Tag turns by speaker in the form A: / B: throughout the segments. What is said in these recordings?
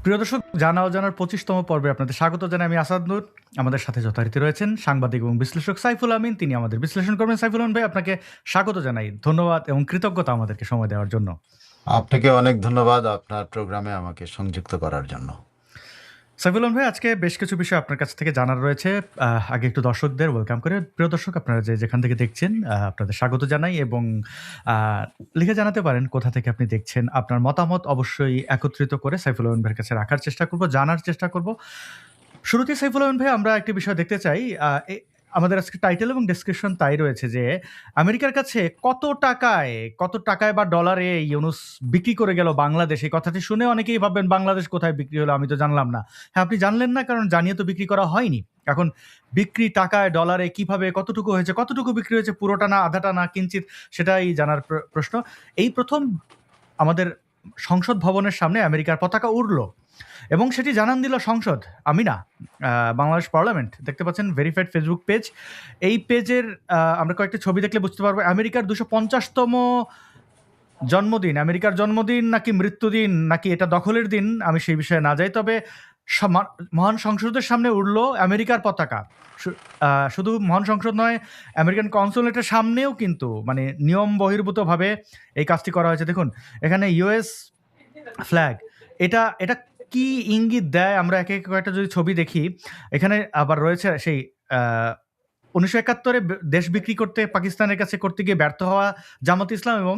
A: প্রিয় দর্শক, জানা অজানার ২৫তম পর্বে আপনাদের স্বাগত জানাই। আমি আসাদ নূর। আমাদের সাথে যথারীতি রয়েছেন সাংবাদিক এবং বিশ্লেষক সাইফুল আমিন। তিনি আমাদের বিশ্লেষণ করবেন। সাইফুল আমিন ভাই, আপনাকে স্বাগত জানাই। ধন্যবাদ এবং কৃতজ্ঞতা আমাদেরকে সময় দেওয়ার জন্য।
B: আপনাকে অনেক ধন্যবাদ আপনার প্রোগ্রামে আমাকে সংযুক্ত করার জন্য।
A: সাইফুল আমিন ভাই, আজকে বেশ কিছু বিষয় আপনার কাছ থেকে জানার রয়েছে। আগে একটু দর্শকদের ওয়েলকাম করে। প্রিয় দর্শক, আপনারা যেখান থেকে দেখছেন আপনাদের স্বাগত জানাই এবং লিখে জানাতে পারেন কোথা থেকে আপনি দেখছেন। আপনার মতামত অবশ্যই একত্রিত করে সাইফুল আমিন ভাইয়ের কাছে রাখার চেষ্টা করব, জানার চেষ্টা করব। শুরুতে সাইফুল আমিন ভাই, আমরা একটি বিষয় দেখতে চাই। আমাদের আজকে টাইটেল এবং ডেসক্রিপশন তাই রয়েছে যে আমেরিকার কাছে কত টাকায় বা ডলারে ইউনূস বিক্রি করে গেল বাংলাদেশ। এই কথাটি শুনে অনেকেই ভাববেন বাংলাদেশ কোথায় বিক্রি হলো, আমি তো জানলাম না। হ্যাঁ, আপনি জানলেন না, কারণ জানিয়ে তো বিক্রি করা হয়নি। এখন বিক্রি টাকায় ডলারে কিভাবে কতটুকু হয়েছে, কতটুকু বিক্রি হয়েছে, পুরোটা না আধাটা না কিঞ্চিত, সেটাই জানার প্রশ্ন। এই প্রথম আমাদের সংসদ ভবনের সামনে আমেরিকার পতাকা উড়লো এবং সেটি জানান দিল সংসদ, আমি না, বাংলাদেশ পার্লামেন্ট। দেখতে পাচ্ছেন ভেরিফাইড ফেসবুক পেজ। এই পেজের আমরা কয়েকটি ছবি দেখলে বুঝতে পারবো আমেরিকার ২৫০তম জন্মদিন, আমেরিকার জন্মদিন নাকি মৃত্যুদিন নাকি এটা দখলের দিন, আমি সেই বিষয়ে না যাই। তবে মহান সংসদের সামনে উড়লো আমেরিকার পতাকা। শুধু মহান সংসদ নয়, আমেরিকান কনসুলেটের সামনেও কিন্তু মানে নিয়ম বহির্ভূতভাবে এই কাজটি করা হয়েছে। দেখুন, এখানে ইউএস ফ্ল্যাগ। এটা এটা কি ইঙ্গিত দেয়, আমরা একে একে কয়েকটা যদি ছবি দেখি। এখানে আবার রয়েছে সেই ১৯৭১-এ দেশ বিক্রি করতে পাকিস্তানের কাছে করতে গিয়ে ব্যর্থ হওয়া জামাত ইসলাম, এবং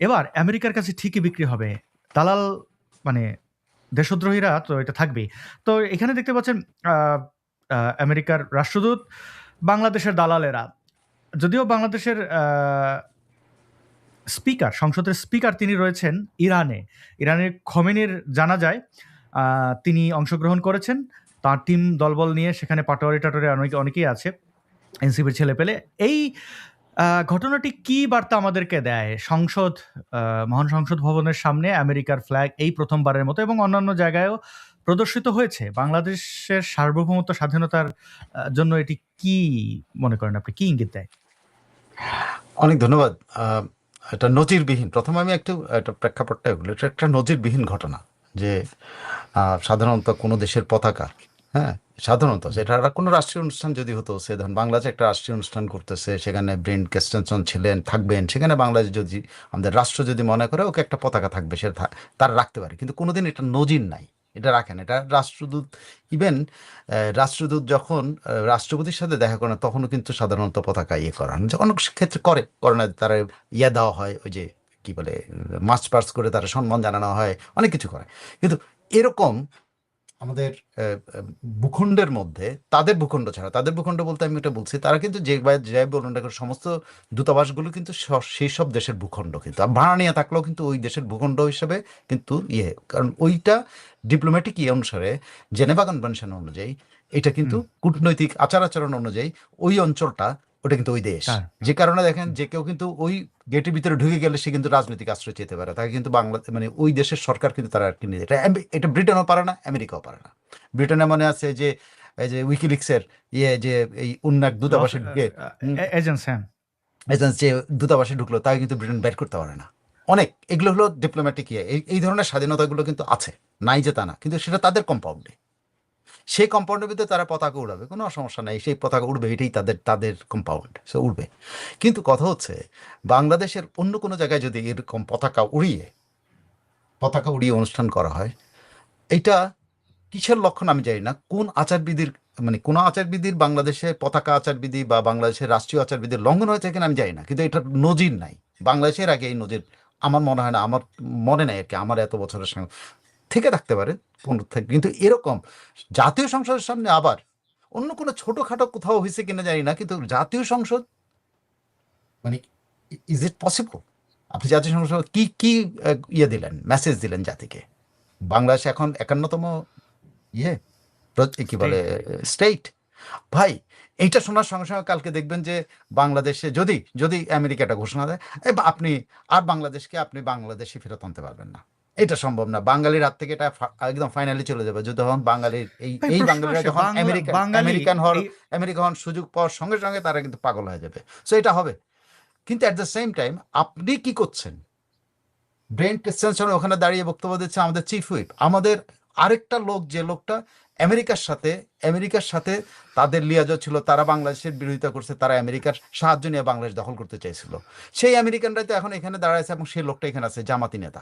A: এবার আমেরিকার কাছে ঠিকই বিক্রি হবে। দালাল মানে দেশদ্রোহীরা তো এটা থাকবেই। তো এখানে দেখতে পাচ্ছেন আমেরিকার রাষ্ট্রদূত, বাংলাদেশের দালালেরা। যদিও বাংলাদেশের স্পিকার, সংসদের স্পিকার, তিনি রয়েছেন ইরানের খোমেনির জানাজায় তিনি অংশগ্রহণ করেছেন। তার টিম দলবল নিয়ে সেখানে পাটোয়ারি টাটোয়ারি অনেকেই আছে, এনসিপির ছেলেপেলে। এই ঘটনাটি কি বার্তা আমাদেরকে দেয়? মহান সংসদ ভবনের সামনে আমেরিকার ফ্ল্যাগ এই প্রথমবারের মতো, এবং অন্যান্য জায়গায়ও প্রদর্শিত হয়েছে। বাংলাদেশের সার্বভৌমত্ব স্বাধীনতার জন্য এটি কি মনে করেন আপনি, কি ইঙ্গিত দেয়?
B: অনেক ধন্যবাদ। এটা নজিরবিহীন। প্রথমে আমি একটা প্রেক্ষাপটটা এগুলো, এটা একটা নজিরবিহীন ঘটনা যে সাধারণত কোনো দেশের পতাকা, হ্যাঁ, সাধারণত সেটা কোনো রাষ্ট্রীয় অনুষ্ঠান যদি হতো, সে ধরুন বাংলাদেশ একটা রাষ্ট্রীয় অনুষ্ঠান করতেছে, সেখানে ব্রেন কেস্টেনসন থাকবেন, সেখানে বাংলাদেশ যদি আমাদের রাষ্ট্র যদি মনে করে ওকে একটা পতাকা থাকবে, সে তারা রাখতে পারে। কিন্তু কোনোদিন এটা নজির নাই, এটা রাখেন। এটা রাষ্ট্রদূত, ইভেন রাষ্ট্রদূত যখন রাষ্ট্রপতির সাথে দেখা করেন তখনও কিন্তু সাধারণত পতাকা করান, যে অনেক ক্ষেত্রে করে না, তারা দেওয়া হয়, ওই যে কি বলে, মার্চ পাস করে তারা সম্মান জানানো হয়, অনেক কিছু করে। কিন্তু এরকম আমাদের ভূখণ্ডের মধ্যে, তাদের ভূখণ্ড ছাড়া, তাদের ভূখণ্ড বলতে আমি এটা বলছি, তারা কিন্তু যে বলুন না, সমস্ত দূতাবাসগুলো কিন্তু সেই সব দেশের ভূখণ্ড, কিন্তু ভাড়া নিয়ে থাকলেও কিন্তু ওই দেশের ভূখণ্ড হিসেবে কিন্তু কারণ ওইটা ডিপ্লোম্যাটিক অনুসারে, জেনেভা কনভেনশন অনুযায়ী, এটা কিন্তু কূটনৈতিক আচার অনুযায়ী ওই অঞ্চলটা, ওটা কিন্তু ওই দেশ। যে কারণে দেখেন, যে কেউ কিন্তু ওই গেটের ভিতরে ঢুকে গেলে সে কিন্তু রাজনৈতিক আশ্রয় চেতে পারে, তাকে কিন্তু মানে ওই দেশের সরকার কিন্তু তারা কিনে দেয়। এটা ব্রিটেনও পারে না, আমেরিকাও পারে না। ব্রিটেনে মনে আছে যে এই যে উইকিলিক্সের যে এই অন্য এক দূতাবাসে ঢুকে এজেন্স যে দূতাবাসে ঢুকলো, তাকে কিন্তু ব্রিটেন বের করতে পারে না। অনেক এগুলো হলো ডিপ্লোম্যাটিক এই ধরনের স্বাধীনতাগুলো কিন্তু আছে, নাই যে তা না, কিন্তু সেটা তাদের কম্পাউন্ডে। সেই কম্পাউন্ডের ভিতরে তারা পতাকা উড়াবে, কোনো সমস্যা নাই, সেই পতাকা উড়বে, এটাই তাদের কম্পাউন্ড, সে উড়বে। কিন্তু কথা হচ্ছে, বাংলাদেশের অন্য কোনো জায়গায় যদি এরকম পতাকা উড়িয়ে অনুষ্ঠান করা হয়, এটা কিসের লক্ষণ আমি জানি না। কোন আচারবিধির, মানে কোন আচারবিধির, বাংলাদেশের পতাকা আচারবিধি বা বাংলাদেশের রাষ্ট্রীয় আচারবিধির লঙ্ঘন হয়েছে কিনা আমি জানি না, কিন্তু এটার নজির নাই বাংলাদেশের আগে। এই নজির আমার মনে হয় না, আমার মনে নাই আর কি, আমার এত বছরের সঙ্গে থেকে থাকতে পারে, কিন্তু এরকম জাতীয় সংসদের সামনে আবার অন্য কোনো ছোটখাটো কোথাও হয়েছে কিনা জানি না, কিন্তু জাতীয় সংসদ, মানে ইজ ইট পসিবল? আপনি জাতীয় সংসদ কি কি দিলেন, মেসেজ দিলেন জাতিকে? বাংলাদেশ এখন 51তম কি বলে স্টেট। ভাই, এইটা শোনার সঙ্গে সঙ্গে কালকে দেখবেন যে বাংলাদেশে যদি আমেরিকাটা ঘোষণা দেয়, আপনি আর বাংলাদেশে ফেরত আনতে পারবেন না, এটা সম্ভব না। বাঙালির হাত থেকে এটা একদম ফাইনালি চলে যাবে। যখন বাঙালির এই বাঙালিরা যখন আমেরিকা হন, সুযোগ পাওয়ার সঙ্গে সঙ্গে তারা কিন্তু পাগল হয়ে যাবে। সো এটা হবে। কিন্তু অ্যাট দ্য সেম টাইম আপনি কি করছেন? ব্রেন কেস্টেনসন ওখানে দাঁড়িয়ে বক্তব্য দিচ্ছে, আমাদের চিফ হুইপ, আমাদের আরেকটা লোক, যে লোকটা আমেরিকার সাথে তাদের লিয়াজো ছিল, তারা বাংলাদেশের বিরোধিতা করছে, তারা আমেরিকার সাহায্য নিয়ে বাংলাদেশ দখল করতে চাইছিল, সেই আমেরিকানরাই তো এখন এখানে দাঁড়ায় আছে এবং সেই লোকটা এখানে আছে জামাতি নেতা।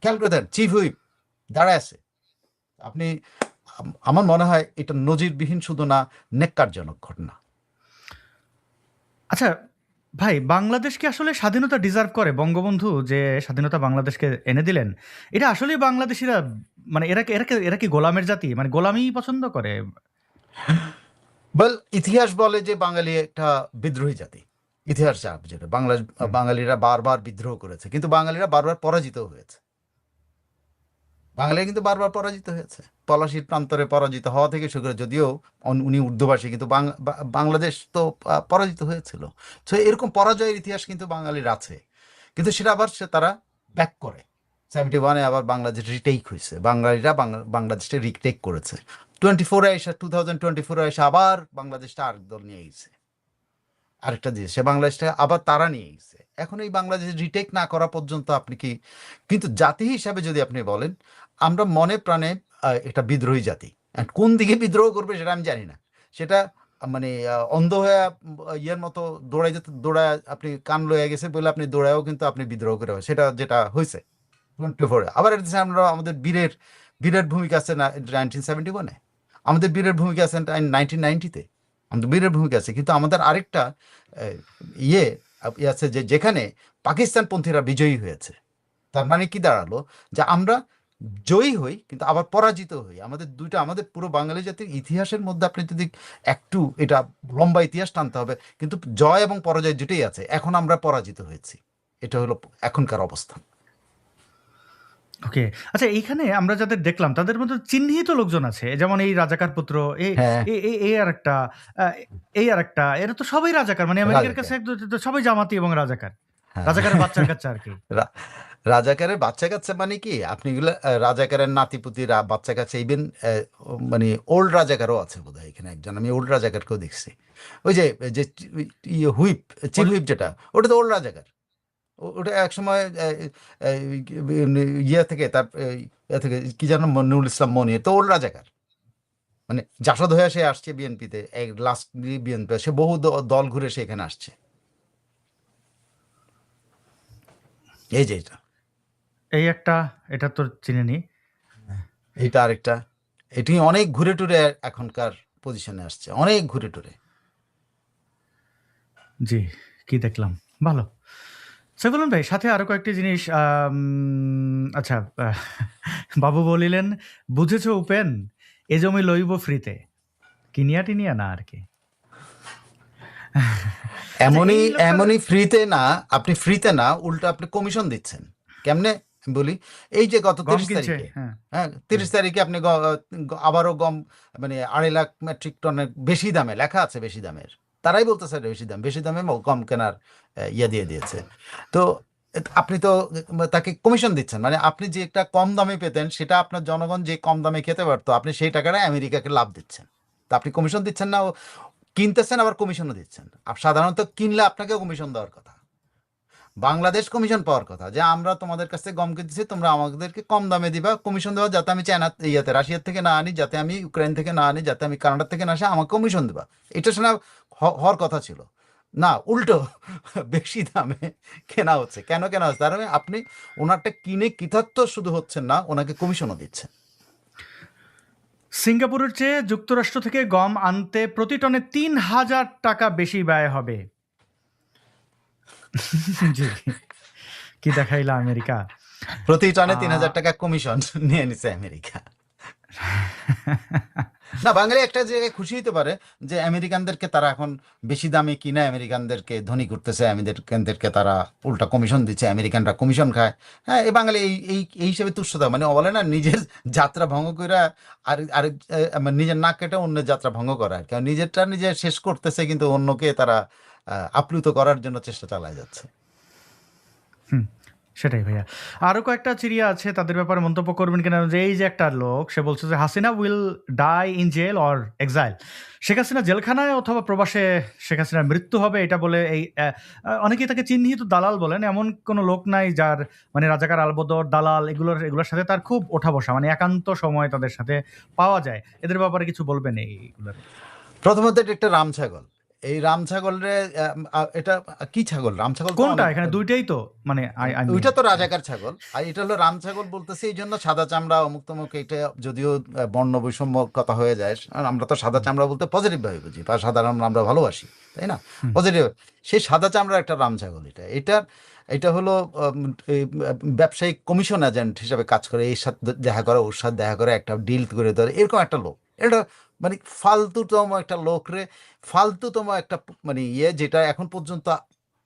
B: খেয়াল করে দেন, চিফ হুইপ দাঁড়ায় আছে। আপনি আমার মনে হয় এটা নজিরবিহীন শুধু না, নেক্কারজনক ঘটনা।
A: আচ্ছা ভাই, বাংলাদেশ কি আসলে স্বাধীনতা ডিজার্ভ করে? বঙ্গবন্ধু যে স্বাধীনতা বাংলাদেশকে এনে দিলেন, এটা আসলেই বাংলাদেশিরা, মানে এরা কি গোলামের জাতি, মানে গোলামি পছন্দ করে?
B: বল, ইতিহাস বলে যে বাঙালি একটা বিদ্রোহী জাতি। ইতিহাস যা যেটা
A: হুম।
B: বাঙালিরা বারবার বিদ্রোহ করেছে, কিন্তু বাঙালিরা বারবার পরাজিত হয়েছে। বাঙালি কিন্তু বারবার পরাজিত হয়েছে, পলাশির প্রান্তরে পরাজিত হওয়া থেকে শুরু করে, যদিও উনি উর্দুভাষী, কিন্তু বাংলাদেশ তো পরাজিত হয়েছিল। তো এরকম পরাজয়ের ইতিহাস কিন্তু বাঙালির আছে, কিন্তু সেটা আবার তারা ব্যাক করে। 71-এ আবার বাংলাদেশ রিটেক হয়েছে, বাঙালিরা বাংলাদেশটা রিটেক করেছে। 2024-এ এসে আবার বাংলাদেশটা আরেক দল নিয়ে গেছে, আরেকটা দেশ, সে বাংলাদেশটা আবার তারা নিয়ে গেছে। এখন এই বাংলাদেশ রিটেক না করা পর্যন্ত আপনি কি, কিন্তু জাতি হিসাবে যদি আপনি বলেন, আমরা মনে প্রাণে একটা বিদ্রোহী জাতি। And কোন দিকে বিদ্রোহ করবে সেটা আমি জানি না। সেটা মানে অন্ধ হয়ে ইয়ের মতো দৌড়ায় আপনি কান লয়ে গেছে বলে আপনি দৌড়ায়ও কিন্তু আপনি বিদ্রোহ করে হবে। সেটা যেটা হয়েছে 24-এ। আবার এর দেশে আমরা আমাদের বীরের বীরের ভূমিকা আছে না 1971-এ, আমাদের বীরের ভূমিকা আছে 1990-তে, আমাদের বীরের ভূমিকা আছে। কিন্তু আমাদের আরেকটা আহ, ইয়ে ইয়ে আছে যে যেখানে পাকিস্তানপন্থীরা বিজয়ী হয়েছে, তার মানে কি দাঁড়ালো, যে আমরা জয়ী হই কিন্তু আবার পরাজিত হই। আমাদের দুইটা, আমাদের পুরো বাঙালি জাতির ইতিহাসের মধ্যে আপনি যদি একটু এটা লম্বা ইতিহাস টানতে হবে, কিন্তু জয় এবং পরাজয় দুটোই আছে। এখন আমরা পরাজিত হয়েছি, এটা হলো এখনকার অবস্থা।
A: ওকে। আচ্ছা, এইখানে আমরা যাদের দেখলাম তাদের মধ্যে চিহ্নিত লোকজন আছে, যেমন এই রাজাকার পুত্র, এই
B: হ্যাঁ,
A: এই এই- এই আরেকটা, আহ, এই আরেকটা, এরা তো সবাই রাজাকার, মানে আমেরিকার কাছে
B: রাজাকার।
A: তো সবাই জামাতি এবং রাজাকার,
B: হ্যাঁ,
A: রাজাকারের বাচ্চার কাচ্চা আর কি।
B: রা- রাজাকারের বাচ্চা কাচ্চা মানে কি, আপনি এগুলো রাজাকারের নাতিপুতি বাচ্চা কাচ্চা, ইভেন মানে ওল্ড রাজাকারও আছে বোধহয় এখানে একজন, আমি ওল্ড রাজাকারকেও দেখছি। ওই যে যে হুইপ, চিফ
A: ওল-
B: হুইপ যেটা, ওটা তো ওল্ড রাজাকার। ওটা এক সময় ইয়ে থেকে তার ইয়ে থেকে কি যেন নুরুল ইসলাম মনি, তো ওল্ড রাজাকার। মানে জাসদ হয়ে সে আসছে বিএনপিতে, লাস্ট বিএনপি, সে বহু দল ঘুরে সে এখানে আসছে। এই যে এটা,
A: এই একটা, এটা তো চিনেনি।
B: এইটা আরেকটা, এটি অনেক ঘুরে টুরে এখনকার পজিশনে আসছে, অনেক ঘুরে টুরে।
A: জি, কি দেখলাম, ভালো। সাইফুল ভাই, সাথে আরো কয়েকটি জিনিস। আচ্ছা, বাবু বলিলেন, বুঝেছ উপেন, এ জমি লইব ফ্রিতে, কিনিয়া টিনিয়া না আর কি। আচ্ছা,
B: এমনই
A: এই লোকটা
B: এমনই ফ্রিতে না, আপনি ফ্রিতে না, উল্টো আপনি কমিশন দিচ্ছেন। কেমনে আমি বলি, এই যে গত
A: গম
B: 30
A: কিনছে,
B: তারিখে,
A: হ্যাঁ।
B: হ্যাঁ
A: হুম।
B: 30 তারিখে আপনি আবারও গম, মানে 2.5 লাখ মেট্রিক টনের বেশি দামে লেখা আছে, বেশি দামের, তারাই বলতেছে বেশি দামে গম কেনার ইয়ে দিয়ে দিয়েছে। তো আপনি তো তাকে কমিশন দিচ্ছেন, মানে আপনি যে একটা কম দামে পেতেন, সেটা আপনার জনগণ যে কম দামে খেতে পারতো, আপনি সেই টাকাটা আমেরিকাকে লাভ দিচ্ছেন। তা আপনি কমিশন দিচ্ছেন না, কিনতেছেন আবার কমিশনও দিচ্ছেন। সাধারণত কিনলে আপনাকে কমিশন দেওয়ার কথা, বাংলাদেশ কমিশন পাওয়ার কথা, যে আমরা তোমাদের কাছে গম কিনতেছি, তোমরা আমাদেরকে কম দামে দিবা, কমিশন দেওয়া, যাতে আমি চায়না ইয়াতে রাশিয়ার থেকে না আনি, যাতে আমি ইউক্রেন থেকে না আনি, যাতে আমি কানাডার থেকে না আসে, আমাকে কমিশন দেবা। এটা শোনা হওয়ার কথা ছিল না, উল্টো বেশি দামে কেনা হচ্ছে। কেন কেনা হচ্ছে? তার মানে আপনি ওনারটা কিনে কৃতার্থ শুধু হচ্ছেন না, ওনাকে কমিশনও দিচ্ছেন।
A: সিঙ্গাপুরের চেয়ে যুক্তরাষ্ট্র থেকে গম আনতে প্রতি টনে ৩,০০০ টাকা বেশি ব্যয় হবে। জি, কি দেখাইলা আমেরিকা।
B: প্রতি টনে তিন
A: আহ,
B: হাজার টাকা কমিশন নিয়ে নিছে আমেরিকা। না, বাঙালি একটা জায়গায় খুশি হতে পারে যে আমেরিকানদেরকে তারা এখন বেশি দামে কিনে আমেরিকানদেরকে ধনী করতেছে, আমেরিকানদেরকে তারা উল্টা কমিশন দিচ্ছে, আমেরিকানরা কমিশন খায়। হ্যাঁ, এই বাঙালি এই এই এই হিসেবে তুচ্ছতা, মানে বলে না, নিজের যাত্রা ভঙ্গ করে আর আরেক মানে নিজের নাক কেটে অন্যের যাত্রা ভঙ্গ করা আর কি। আর নিজেরটা নিজে শেষ করতেছে, কিন্তু অন্যকে তারা আপ্লুত করার জন্য চেষ্টা চালায় যাচ্ছে।
A: হুম, সেটাই ভাইয়া। আরো কয়েকটা চিড়িয়া আছে তাদের ব্যাপারে মন্তব্য করবেন কিনা? যে এই যে একটা লোক সে বলছে যে Hasina will die in jail or exile. Sheikh Hasina জেলখানায় অথবা প্রবাসে শেখ হাসিনার মৃত্যু হবে এটা বলে এই অনেকেই তাকে চিহ্নিত দালাল বলেন। এমন কোনো লোক নাই যার মানে রাজাকার আলবদর, দালাল এগুলোর সাথে তার খুব ওঠা-বসা। মানে একান্ত সময় তাদের সাথে পাওয়া যায়। এদের ব্যাপারে কিছু বলবেন এইগুলার?
B: প্রথমত এটা একটা রাম ছাগল। এই রাম ছাগলরে এটা কি ছাগল? রাম ছাগল তো
A: কোনটা?
B: অনেক
A: এখানে ২ টাই তো? মানে আই মিন
B: ওইটা তো রাজাকার ছাগল, আর এটা হলো রাম ছাগল বলতেছে এই জন্য সাদা চামড়া অমুক তমুক, এটা যদিও বর্ণ বৈষম্য কথা হয়ে যায়, আর আমরা তো সাদা
A: হুম,
B: চামড়া বলতে পজিটিভ ভাবে বুঝি, বা সাধারণ আমরা ভালোবাসি, তাই না?
A: হুম,
B: পজিটিভ। সেই সাদা চামড়া একটা রাম ছাগল। এটা এটা হলো এই, ব্যবসায়িক কমিশন এজেন্ট হিসাবে কাজ করে, এর সাথে দেখা করে, ওর সাথে দেখা করে, একটা ডিল করে ধরে, এরকম একটা লোক। এটা মানে ফালতুতম একটা লোক রে, ফালতুতম একটা মানে যেটা এখন পর্যন্ত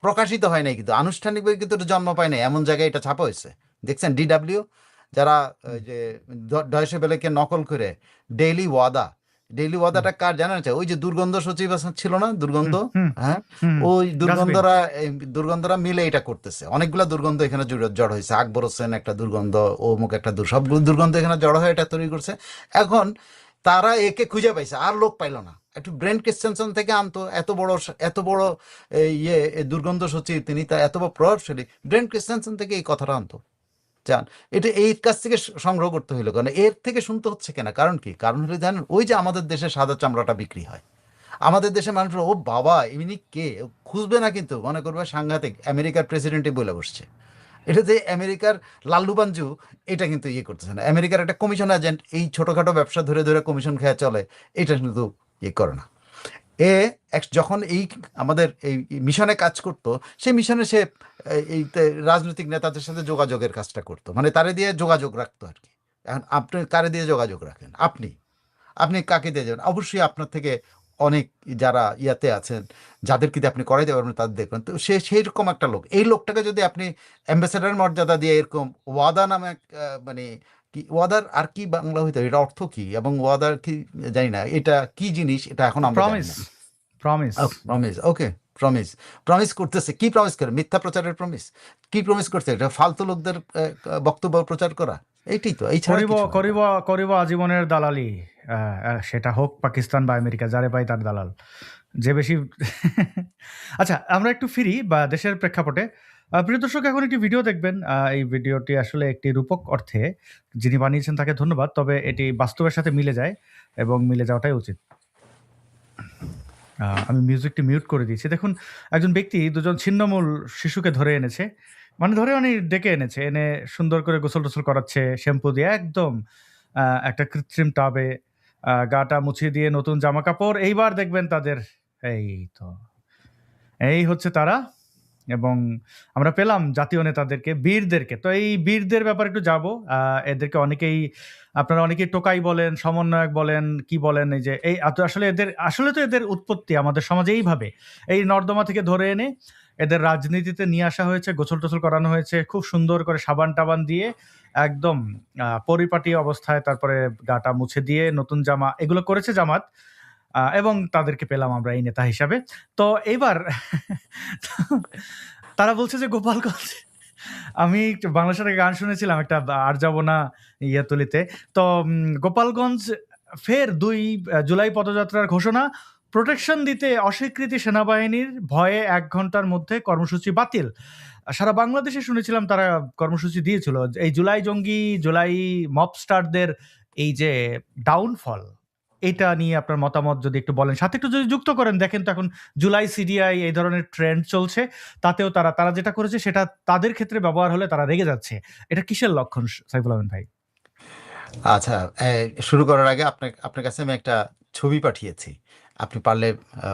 B: প্রকাশিত হয় নাই, কিন্তু আনুষ্ঠানিকভাবে কিন্তু এটা জন্ম পায় নাই, এমন জায়গায় এটা ছাপা হয়েছে। দেখছেন ডিডাব্লিউ, যারা
A: হুম,
B: ওই যে ডয়সে বেলেকে নকল করে ডেইলি ওয়াদা, ডেইলি
A: হুম,
B: ওয়াদাটা কার জানেন? ওই যে দুর্গন্ধ সচিব ছিল না, দুর্গন্ধ,
A: হুম, হুম,
B: হ্যাঁ,
A: হুম,
B: ওই
A: ডাস্টবিন।
B: দুর্গন্ধরা মিলে এটা করতেছে। অনেকগুলা দুর্গন্ধ এখানে জড় হয়েছে, আকবর হোসেন একটা দুর্গন্ধ, অমুক একটা সবগুলো দুর্গন্ধ এখানে জড়ো হয়ে এটা তৈরি করছে। এখন তারা একে খুঁজে পাইছে, আর লোক পাইলো না। একটু ব্রেন ক্রিস্টেনসন থেকে আনতো, এত বড় দুর্গন্ধ সচিব তিনি, তা এত বড় প্রভাবশালী, ব্রেন ক্রিস্টেনসন থেকে এই কথাটা আনতো। চান এটা এই কাছ থেকে সংগ্রহ করতে হইলো, কারণ এর থেকে শুনতে হচ্ছে কেন? কারণ কি? কারণ হলো জানেন, ওই যে আমাদের দেশে সাদা চামড়াটা বিক্রি হয়, আমাদের দেশে মানুষ ও বাবা ইনি কে, খুঁজবে না, কিন্তু মনে করবে সাংঘাতিক, আমেরিকার প্রেসিডেন্টই বলে বসছে। এটা যে আমেরিকার লাল্লু বাঞ্জু, এটা কিন্তু করতেছে না। আমেরিকার একটা কমিশন এজেন্ট এই ছোটখাটো ব্যবসা ধরে ধরে কমিশন খেয়ে চলে, এটা কিন্তু করে না। এ যখন এই আমাদের এই মিশনে কাজ করতো, সেই মিশনে সে রাজনৈতিক নেতাদের সাথে যোগাযোগের কাজটা করতো, মানে তারে দিয়ে যোগাযোগ রাখতো আর কি। এখন আপনি কারে দিয়ে যোগাযোগ রাখেন? আপনি আপনি কাকে দিয়ে যাবেন? অবশ্যই আপনার থেকে অনেক যারা ইয়াতে আছেন, যাদেরকে দিয়ে আপনি করাইতে পারবেন, তাদের দেখবেন। তো সেই রকম একটা লোক, এই লোকটাকে যদি আপনি অ্যাম্বাসেডার মর্যাদা দিয়ে এরকম ওয়াদা নামে মানে কি ওয়াদার আর কি বাংলা হইতো, এটা অর্থ কি, এবং ওয়াদার কি জানি না, এটা কি জিনিস এটা এখন আমরা জানি
A: প্রমিস,
B: না।
A: প্রমিস।
B: প্রমিস, ওকে, প্রমিস। প্রমিস করতেছে, কি প্রমিস করে? মিথ্যা প্রচারের প্রমিস। কি প্রমিস করছে? এটা ফালতু লোকদের বক্তব্য প্রচার করা, এইটাই তো, এই ছাড়া
A: করিব
B: কিছু না এটা।
A: করিব করিব আজীবনের দালালি। সেটা হোক পাকিস্তান বা আমেরিকা, যারে পাই তার দালাল। যে বেশি আচ্ছা, আমরা একটু ফিরি বা দেশের প্রেক্ষাপটে। প্রিয় দর্শক, এখন একটি ভিডিও দেখবেন। এই ভিডিওটি আসলে একটি রূপক অর্থে যিনি বানিয়েছেন তাকে ধন্যবাদ। তবে এটি বাস্তবের সাথে মিলে যায় এবং মিলে যাওয়াটাই উচিত। আমি মিউজিকটি মিউট করে দিয়েছি। দেখুন, একজন ব্যক্তি ২ জন ছিন্নমূল শিশুকে ধরে এনেছে। মানে ডেকে এনেছে। এনে সুন্দর করে গোসল-টোসল করাচ্ছে শ্যাম্পু দিয়ে একদম একটা কৃত্রিম টাবে গাটা মুছিয়ে দিয়ে নতুন জামাকাপড়। এইবার দেখবেন তাদের এই তো। এই হচ্ছে তারা। এবং আমরা পেলাম জাতীয় নেতাদেরকে, বীরদেরকে। তো এই বীরদের ব্যাপারে একটু যাবো। এদেরকে আপনারা অনেকেই টোকাই বলেন, সমন্বয়ক বলেন, কি বলেন, এই যে এই আসলে তো এদের উৎপত্তি আমাদের সমাজে এইভাবে। এই নর্দমা থেকে ধরে এনে এদের রাজনীতিতে নিয়ে আসা হয়েছে, গোসল-টোসল করানো হয়েছে। খুব সুন্দর করে সাবান-টাবান দিয়ে একদম পরিপাটি অবস্থায় তারপরে গাটা মুছে দিয়ে নতুন জামা এগুলো করেছে জামাত। এবং তাদেরকে পেলাম আমরা এই নেতা হিসাবে। তো এইবার তারা বলছে যে গোপালগঞ্জ আমি একটু বাংলাদেশের একটা গান শুনেছিলাম একটা আর যাব না ইয়াতলিতে। তো গোপালগঞ্জ ফের ২ জুলাই পদযাত্রার ঘোষণা। প্রোটেকশন দিতে অস্বীকৃতি সেনাবাহিনীর, ভয়ে ১ ঘন্টার মধ্যে কর্মসূচি বাতিল। সারা বাংলাদেশে শুনেছিলাম তারা কর্মসূচি দিয়েছিল। এই জুলাই জঙ্গি, জুলাই মবস্টারদের এই যে ডাউনফল, এটা নিয়ে আপনার মতামত যদি একটু বলেন। সাথে একটু যদি যুক্ত করেন, দেখেন তো এখন জুলাই সিডিআই এই ধরনের ট্রেন্ড চলছে। তাতেও তারা যেটা করেছে সেটা তাদের ক্ষেত্রে ব্যবহার হলে তারা রেগে যাচ্ছে। এটা কিসের লক্ষণ সাইফুল আমিন ভাই?
B: আচ্ছা, শুরু করার আগে আপনার কাছে আমি একটা ছবি পাঠিয়েছি। আপনি পারলে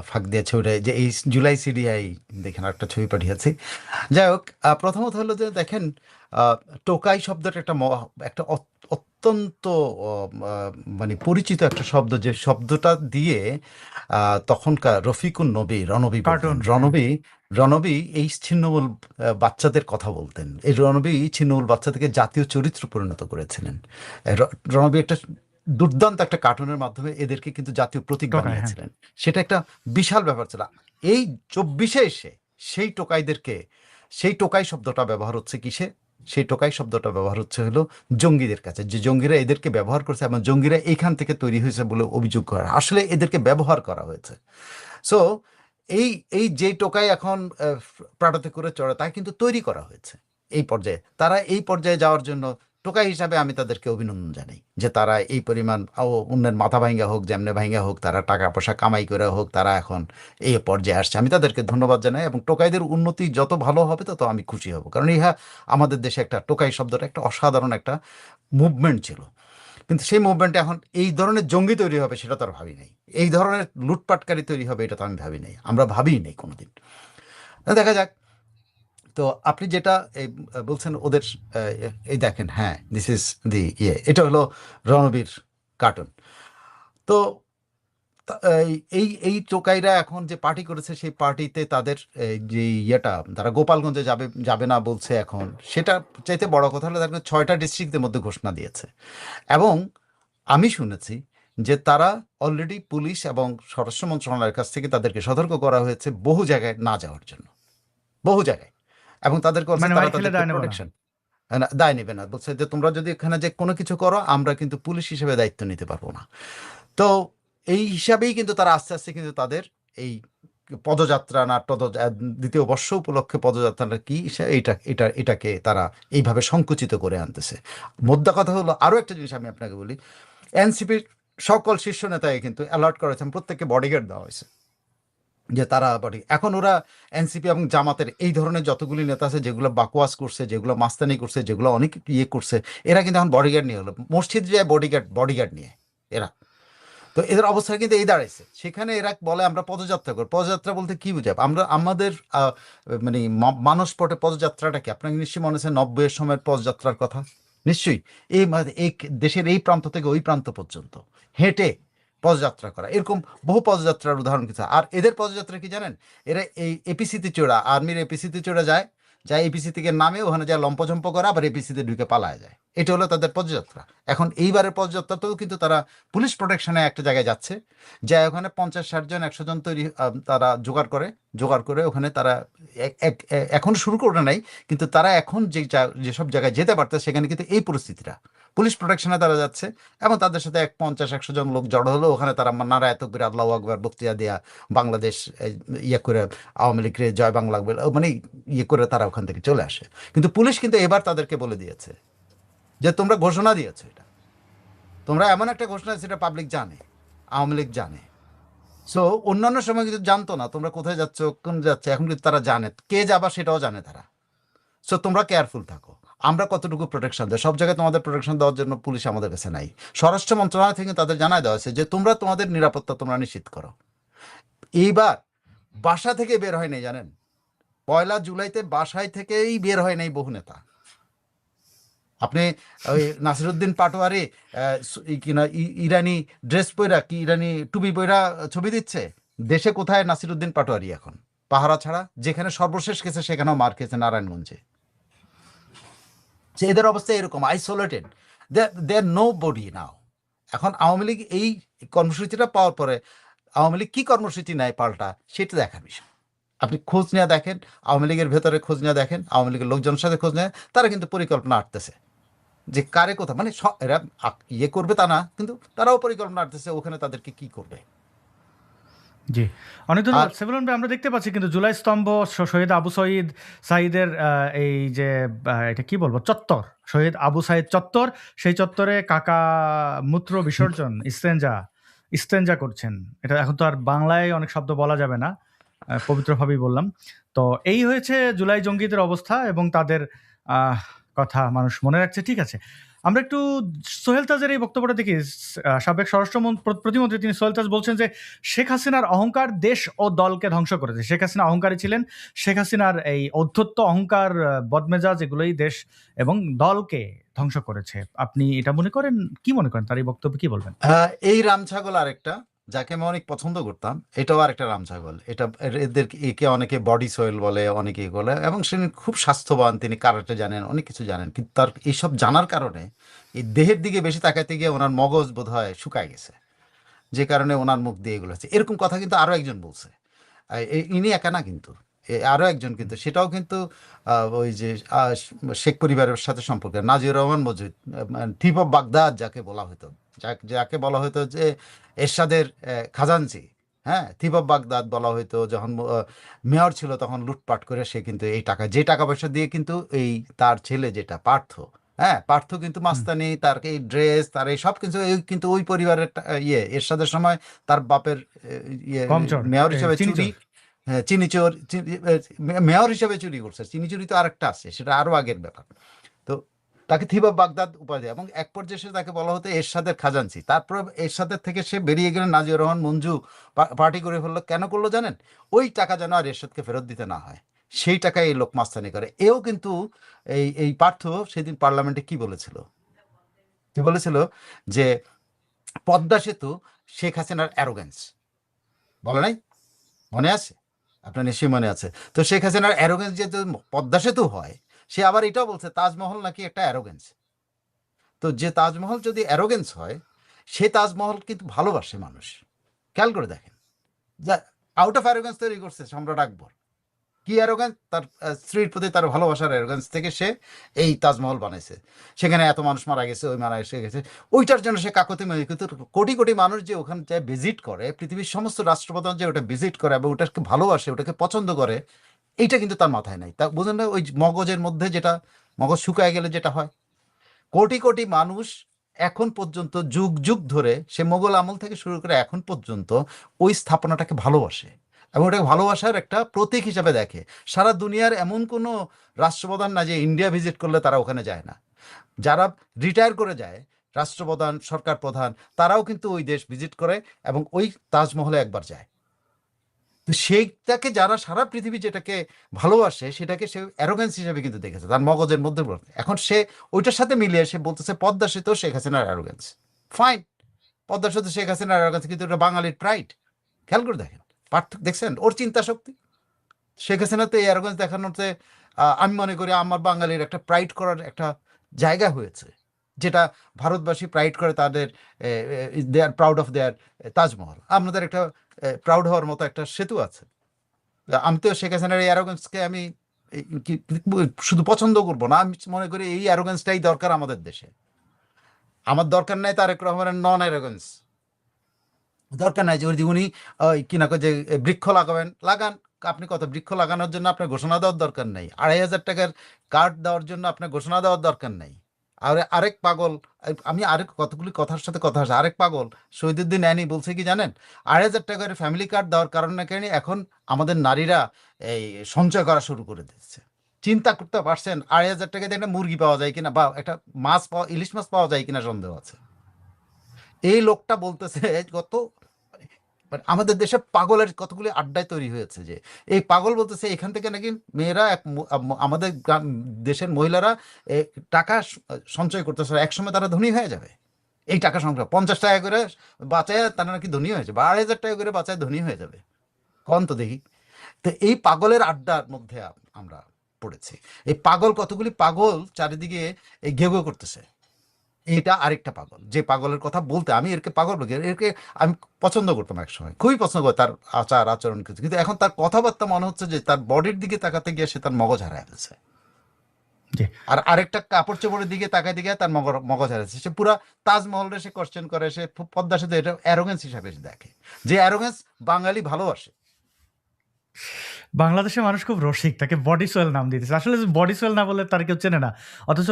B: ফাঁক দিয়ে ছবিটা, যে এই জুলাই সিডিআই দেখেন, একটা ছবি পাঠিয়েছি। যাই হোক, প্রথমত হলো যে দেখেন, আহ, টোকাই শব্দটা একটা অত্যন্ত মানে পরিচিত একটা শব্দ, যে শব্দটা দিয়ে তখনকার রফিকুন নবী, রণবী বলতেন।
A: কার্টুন, হ্যাঁ।
B: রণবী এই ছিন্নমূল বাচ্চাদের কথা বলতেন। এই রণবী ছিন্নমূল বাচ্চাদেরকে জাতীয় চরিত্র পরিণত করেছিলেন। রণবী একটা দুর্দান্ত একটা কার্টুনের মাধ্যমে এদেরকে কিন্তু জাতীয় প্রতীক
A: টোকাই, হ্যাঁ।
B: বানিয়েছিলেন। সেটা একটা বিশাল ব্যাপার ছিল। এই ২৪-এ এসে সেই টোকাইদেরকে, সেই টোকাই শব্দটা ব্যবহার হচ্ছে কিসে? সেই টোকাই শব্দটা ব্যবহার হচ্ছে হলো জঙ্গিদের কাছে, যে জঙ্গিরা এদেরকে ব্যবহার করছে এবং জঙ্গিরা এইখান থেকে তৈরি হয়েছে বলে অভিযোগ করা, আসলে এদেরকে ব্যবহার করা হয়েছে। সো এই এই যে টোকাই এখন প্রাডোতে করে চড়ে তা কিন্তু তৈরি করা হয়েছে এই পর্যায়ে। তারা এই পর্যায়ে যাওয়ার জন্য টোকাই হিসাবে আমি তাদেরকে অভিনন্দন জানাই, যে তারা এই পরিমাণ অন্যের মাথা ভাঙ্গা হোক, যেমনে ভাঙ্গা হোক, তারা টাকা পয়সা কামাই করে হোক, তারা এখন এই পর্যায়ে আসছে। আমি তাদেরকে ধন্যবাদ জানাই, এবং টোকাইদের উন্নতি যত ভালো হবে তত আমি খুশি হব, কারণ ইহা আমাদের দেশে একটা টোকাই শব্দটা একটা অসাধারণ একটা মুভমেন্ট ছিল। কিন্তু সেই মুভমেন্টে এখন এই ধরনের জঙ্গি তৈরি হবে সেটা তো আর ভাবি নাই, এই ধরনের লুটপাটকারী তৈরি হবে এটা তো আমি ভাবি নাই, আমরা ভাবিই নাই কোনোদিন। দেখা যাক। তো আপনি যেটা এই বলছেন ওদের এই দেখেন, হ্যাঁ, দিস ইজ দি এটা হলো রণবীর কার্টুন। তো এই এই টোকাইরা এখন যে পার্টি করেছে সেই পার্টিতে তাদের যে ইয়েটা, তারা গোপালগঞ্জে যাবে যাবে না বলছে এখন, সেটা চাইতে বড় কথা হলো তারা 6টা ডিস্ট্রিক্টের মধ্যে ঘোষণা দিয়েছে। এবং আমি শুনেছি যে তারা অলরেডি পুলিশ এবং স্বরাষ্ট্র মন্ত্রণালয়ের কাছ থেকে তাদেরকে সতর্ক করা হয়েছে বহু জায়গায় না যাওয়ার জন্য, বহু জায়গায়। এবং তাদেরকে বলছে
A: মানে
B: তারা
A: মাইর খেলে
B: তাদেরকে
A: দায় নেব না।
B: প্রোটেকশন দায় নেবে না, বলছে যে তোমরা যদি এখানে যে কোনো কিছু করো আমরা কিন্তু পুলিশ হিসেবে দায়িত্ব নিতে পারবো না। তো এই হিসাবেই কিন্তু তারা আস্তে আস্তে কিন্তু তাদের এই পদযাত্রা না দ্বিতীয় বর্ষ উপলক্ষে পদযাত্রাটা কি এটাকে তারা এইভাবে সংকুচিত করে আনতেছে। মোদ্দা কথা হলো, আরো একটা জিনিস আমি আপনাকে বলি, এনসিপির সকল শীর্ষ নেতাকে কিন্তু অ্যালার্ট করেছেন, প্রত্যেককে বডিগার্ড দেওয়া হয়েছে, যে তারা এখন ওরা এনসিপি এবং জামাতের এই ধরনের যতগুলি নেতা আছে যেগুলো বাকওয়াস করছে, যেগুলো মাস্তানি করছে, যেগুলো অনেক ইয়ে করছে, এরা কিন্তু এখন বডিগার্ড নিয়ে হলো, মসজিদ যায় বডিগার্ড নিয়ে এরা। তো এদের অবস্থা কিন্তু এই দাঁড়াইছে, সেখানে এরা বলে আমরা পদযাত্রা করি। পদযাত্রা বলতে কি বুঝায়? আমরা আমাদের মানে মানসপটে পদযাত্রাটা কি আপনাকে নিশ্চয়ই মনে আছে 90-এর সময়ের পদযাত্রার কথা? নিশ্চয়ই। এই দেশের এই প্রান্ত থেকে ওই প্রান্ত পর্যন্ত হেঁটে পদযাত্রা করা, এরকম বহু পদযাত্রার উদাহরণ কিছু। আর এদের পদযাত্রা কি জানেন? এরা এই এপিসিতে চড়া, আর্মির এপিসিতে চড়ে যায়, এপিসি থেকে নামে ওখানে যায় লম্পজম্প করে, আবার এপিসিতে ঢুকে পালায় যায়। এটা হলো তাদের পদযাত্রা। এখন এইবারের পদযাত্রাতেও কিন্তু তারা পুলিশ প্রোটেকশনে একটা জায়গায় যাচ্ছে, যায় ওখানে 50-60 জন 100 জন তৈরি তারা জোগাড় করে ওখানে তারা এখন শুরু করে নাই, কিন্তু তারা এখন যেসব জায়গায় যেতে পারতো সেখানে কিন্তু এই পরিস্থিতিটা, পুলিশ প্রোটেকশনে তারা যাচ্ছে, এবং তাদের সাথে 50-100 জন লোক জড়ো হলো ওখানে, তারা নারায়ে তাকবীর আল্লাহু আকবার বক্তৃতা দেয়া, বাংলাদেশ ইয়ে করে আওয়ামী লীগের জয় বাংলা মানে ইয়ে করে তারা ওখান থেকে চলে আসে। কিন্তু পুলিশ কিন্তু এবার তাদেরকে বলে দিয়েছে যে তোমরা ঘোষণা দিয়েছো, এটা তোমরা এমন একটা ঘোষণা, সেটা পাবলিক জানে, আওয়ামী লীগ জানে। সো অন্যান্য সময় কিন্তু জানতো না তোমরা কোথায় যাচ্ছ, কোন যাচ্ছে, এখন কিন্তু তারা জানে, কে যাবা সেটাও জানে তারা। সো তোমরা কেয়ারফুল থাকো, আমরা কতটুকু প্রোটেকশন দেয়, সব জায়গায় তোমাদের প্রোটেকশন দেওয়ার জন্য পুলিশ আমাদের কাছে নাই। স্বরাষ্ট্র মন্ত্রণালয় থেকে তাদের জানায় দেওয়া হয়েছে যে তোমরা তোমাদের নিরাপত্তা তোমরা নিশ্চিত করো। এইবার বাসা থেকে বের হয় নাই, জানেন? 1 জুলাইতে বাসায় থেকেই বের হয় নাই বহু নেতা। আপনি ওই নাসিরুদ্দিন পাটোয়ারি কিনা ইরানি ড্রেস পইরা, কি ইরানি টুপি পইরা ছবি দিচ্ছে, দেশে কোথায় নাসিরুদ্দিন পাটোয়ারি এখন? পাহারা ছাড়া। যেখানে সর্বশেষ গেছে সেখানেও মার খেয়েছে, নারায়ণগঞ্জে। যে এদের অবস্থা এরকম আইসোলেটেড, দে আর নো বডি নাও। এখন আওয়ামী লীগ এই কর্মসূচিটা পাওয়ার পরে আওয়ামী লীগ কি কর্মসূচি নেয় পাল্টা, সেটা দেখার বিষয়। আপনি খোঁজ নিয়ে দেখেন, আওয়ামী লীগের ভেতরে খোঁজ নিয়ে দেখেন, আওয়ামী লীগের লোকজনের সাথে খোঁজ নেয়, তারা কিন্তু পরিকল্পনা আটতেছে যে কারে কোথা, মানে এরা ইয়ে করবে তা না, কিন্তু তারাও পরিকল্পনা আটতেছে ওখানে তাদেরকে কি করবে।
A: জি, অনেক
B: আর
A: ধন্যবাদ সেভুলন ভাই। আমরা দেখতে পাচ্ছি কিন্তু জুলাই স্তম্ভ, শহীদ আবু সঈদ সাঈদের এই যে এটা কি বলবো, চত্বর, শহীদ আবু সাঈদ চত্বর, সেই চত্বরে কাকা মূত্র বিসর্জন, ইস্তেঞ্জা করছেন। এটা এখন তো আর বাংলায় অনেক শব্দ বলা যাবে না, পবিত্রভাবেই বললাম। তো এই হয়েছে জুলাই জঙ্গিদের অবস্থা এবং তাদের কথা মানুষ মনে রাখছে। ঠিক আছে, আমরা একটু সোহেল তাজের এই বক্তব্যটা দেখি। সাবেক স্বরাষ্ট্র প্রতিমন্ত্রী তিনি সোহেল তাজ বলছেন যে শেখ হাসিনার অহংকার দেশ ও দলকে ধ্বংস করেছে। শেখ হাসিনা অহংকারী ছিলেন, শেখ হাসিনার এই অধ্যত্ব, অহংকার, বদমেজাজ, এগুলোই দেশ এবং দলকে ধ্বংস করেছে। আপনি এটা মনে করেন? কি মনে করেন, তার এই বক্তব্য কি বলবেন?
B: এই রামছাগল আরেকটা, যাকে আমি অনেক পছন্দ করতাম, এটাও আরেকটা রামছাগল। এদের একে অনেকে বডি সোয়েল বলে, অনেকে বলে, এবং সে খুব স্বাস্থ্যবান, তিনি কারাটে জানেন, অনেক কিছু জানেন, কিন্তু তার এইসব জানার কারণে এই দেহের দিকে বেশি তাকাতে গিয়ে ওনার মগজ বোধ হয় শুকায় গেছে, যে কারণে ওনার মুখ দিয়ে এগুলো হচ্ছে। এরকম কথা কিন্তু আরো একজন বলছে, ইনি একা না কিন্তু। আরো একজন কিন্তু, সেটাও কিন্তু ওই যে শেখ পরিবারের সাথে সম্পর্ক, নাজির রহমান মজুদ, থিপ অফ বাগদাদ যাকে বলা হতো, যাকে বলা হতো যে এরশাদের খাজানচি। হ্যাঁ, থিপ অফ বাগদাদ বলা হতো। যখন মেয়র ছিল তখন লুটপাট করে সে কিন্তু এই টাকা, যে টাকা পয়সা দিয়ে কিন্তু এই তার ছেলে যেটা পার্থ, হ্যাঁ পার্থ কিন্তু
A: হুম,
B: মাস্তানি, তার এই ড্রেস, তার এই সব কিছু, এই কিন্তু ওই পরিবারের এরশাদের সময় তার বাপের ইয়ে
A: কম চোর,
B: মেয়র হিসেবে
A: চিনি
B: চুরি,
A: চোর।
B: হ্যাঁ, চিনি চোর, মেয়র হিসেবে চুরি করছে। চিনি চুরি তো আরেকটা আছে, সেটা আরো আগের ব্যাপার। তো তাকে থিবা বাগদাদ উপাধি, এবং এক পর্যায়ে সে তাকে বলা হতো এরশাদের খাজাঞ্চি। তারপর এরশাদের থেকে সে বেরিয়ে গেলেন, নাজির রহমান মঞ্জু পার্টি করে ফেললো। কেন করলো জানেন? ওই টাকা যেন আর এরশাদকে ফেরত দিতে না হয়, সেই টাকায় এই লোক মাস্তানি করে। এও কিন্তু এই পার্থ সেদিন পার্লামেন্টে কি বলেছিল, কি বলেছিল যে পদ্মা সেতু শেখ হাসিনার অ্যারোগেন্স, বলে নাই? মনে আছে? আপনার নিশ্চয়ই মনে আছে। তো শেখ হাসিনার অ্যারোগেন্স যেহেতু পদ্মা সেতু হয়, সে আবার এটাও বলছে তাজমহল নাকি একটা অ্যারোগেন্স। তো যে তাজমহল যদি অ্যারোগেন্স হয়, সে তাজমহল কিন্তু ভালোবাসে মানুষ। খেয়াল করে দেখেন, যা আউট অফ অ্যারোগেন্স তৈরি করছে সম্রাট আকবর। কি অ্যারোগেন্স? তার স্ত্রীর প্রতি তার ভালোবাসার অ্যারোগেন্স থেকে সে এই তাজমহল বানাইছে। সেখানে এত মানুষ মারা গেছে, ওই মারা এসে গেছে, ওইটার জন্য সে কাকতি মেয়ে। কিন্তু কোটি কোটি মানুষ যে ওখানে যায় ভিজিট করে, পৃথিবীর সমস্ত রাষ্ট্রপ্রধান যে ওটা ভিজিট করে এবং ওটাকে ভালোবাসে, ওটাকে পছন্দ করে, এইটা কিন্তু তার মাথায় নাই। তা বুঝেন না? ওই মগজের মধ্যে যেটা, মগজ শুকায় গেলে যেটা হয়, কোটি কোটি মানুষ এখন পর্যন্ত যুগ যুগ ধরে, সে মোগল আমল থেকে শুরু করে এখন পর্যন্ত ওই স্থাপনাটাকে ভালোবাসে এবং ওটাকে ভালোবাসার একটা প্রতীক হিসাবে দেখে। সারা দুনিয়ার এমন কোনো রাষ্ট্রপ্রধান না যে ইন্ডিয়া ভিজিট করলে তারা ওখানে যায় না। যারা রিটায়ার করে যায়, রাষ্ট্রপ্রধান, সরকার প্রধান, তারাও কিন্তু ওই দেশ ভিজিট করে এবং ওই তাজমহলে একবার যায়। তো সেইটাকে যারা সারা পৃথিবী যেটাকে ভালোবাসে, সেটাকে সে অ্যারোগেন্স হিসেবে কিন্তু দেখেছে তার মগজের মধ্যে পড়ে। এখন সে ওইটার সাথে মিলিয়ে সে বলতেছে পদ্মা সেতু শেখ হাসিনার অ্যারোগেন্স। ফাইন, পদ্মা সেতু শেখ হাসিনার অ্যারোগেন্স, কিন্তু এটা বাঙালির প্রাইড। খেয়াল করে দেখেন পার্থক্য, দেখছেন ওর চিন্তা শক্তি। শেখ হাসিনা তো এই অ্যারোগেন্স দেখানোতে আমি মনে করি আমার বাঙালির একটা প্রাইড করার একটা জায়গা হয়েছে, যেটা ভারতবাসী প্রাইড করে তাদের, they are proud of their Taj Mahal. আমাদের একটা প্রাউড হওয়ার মতো একটা সেতু আছে। আমি তো শেখ হাসিনার এই অ্যারোগেন্সকে আমি শুধু পছন্দ করবো না, আমি মনে করি এই অ্যারোগেন্সটাই দরকার আমাদের দেশে। আমার দরকার নাই তারেক রহমানের নন অ্যারোগেন্স, দরকার নাই যে উনি কি না যে বৃক্ষ লাগাবেন, লাগান। আপনি কত বৃক্ষ লাগানোর জন্য আপনার ঘোষণা দেওয়ার দরকার নেই, 2,500 টাকার কার্ড দেওয়ার জন্য আপনার ঘোষণা দেওয়ার দরকার নেই। আর আরেক পাগল, আমি আরেক কতগুলি কথার সাথে কথা আছে, আরেক পাগল শহীদুদ্দিন অ্যানি বলছে কি জানেন? 2,500 টাকার ফ্যামিলি কার্ড দেওয়ার কারণে কেন এখন আমাদের নারীরা এই সঞ্চয় করা শুরু করে দিচ্ছে। চিন্তা করতে পারছেন? 2,500 টাকায় একটা মুরগি পাওয়া যায় কিনা, বা একটা মাছ পাওয়া, ইলিশ মাছ পাওয়া যায় কিনা সন্দেহ আছে। এই লোকটা বলতেছে কত, মানে আমাদের দেশে পাগলের কতগুলি আড্ডায় তৈরি হয়েছে, যে এই পাগল বলতেছে এখান থেকে নাকি মেয়েরা আমাদের দেশের মহিলারা এ, টাকা সঞ্চয় করতেছে, একসময় তারা ধনী হয়ে যাবে। এই টাকা সংগ্রহ 50 টাকা করে বাঁচায় তারা নাকি ধনী হয়েছে, বা 2,500 টাকা করে বাঁচায় ধনী হয়ে যাবে। কন তো দেখি। তো এই পাগলের আড্ডার মধ্যে আমরা পড়েছি। এই পাগল, কতগুলি পাগল চারিদিকে এই ঘেউ ঘেউ করতেছে। এটা আরেকটা পাগল, যে পাগলের কথা বলতে আমি এরকে পাগল বলি, এরকে আমি পছন্দ করতাম এক সময়, খুবই পছন্দ করতাম তার আচার আচরণ কিছু, কিন্তু এখন তার কথাবার্তা মনে হচ্ছে যে তার বডির দিকে তাকাতে গিয়ে সে তার মগজ হারায় ফেলছে।
A: জি।
B: আর আরেকটা কাপড় চোপড়ের দিকে তাকাতে গিয়ে তার মগজ হারাচ্ছে। সে পুরা তাজমহলরে সে কোশ্চেন করে, সে পদ্মা সেতু এটা অ্যারোগেন্স হিসাবে সে দেখে, যে অ্যারোগেন্স বাঙালি ভালোবাসে।
A: বাংলাদেশের মানুষ খুব রসিক, তাকে বডি সোয়েল নাম দিতেছে। আসলে বডি সোয়েল না বললে তার কেউ চেনে না। অথচ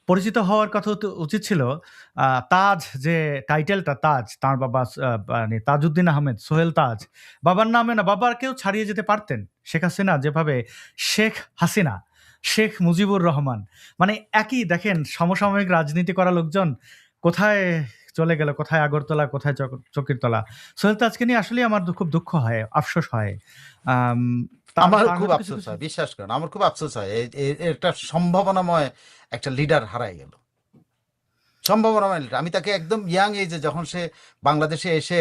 A: পরিচিত হওয়ার কথা তো উচিত ছিল। তাজ, যে টাইটেলটা তাজ, তার বাবা মানে তাজউদ্দিন আহমেদ, সোহেল তাজ। বাবার নামে না, বাবার কেউ ছাড়িয়ে যেতে পারতেন। শেখ হাসিনা যেভাবে শেখ হাসিনা, শেখ মুজিবুর রহমান, মানে একই। দেখেন সমসাময়িক রাজনীতি করা লোকজন কোথায় চলে গেল, কোথায় আগরতলা, কোথায় চকিরতলা। সোহেল তাজকে নিয়ে আসলে আমার খুব দুঃখ হয়, আফসোস হয়। আম তার
B: আমার
A: তার
B: খুব
A: হয়তো কিছু,
B: আফসোস
A: কিছু।
B: হয়, বিশ্বাস করেন, আমার খুব আফসোস হয়, একটা সম্ভাবনাময় একটা লিডার হারাই গেল। সম্ভাবনা মানে আমি তাকে একদম ইয়াং এজে যখন সে বাংলাদেশে এসে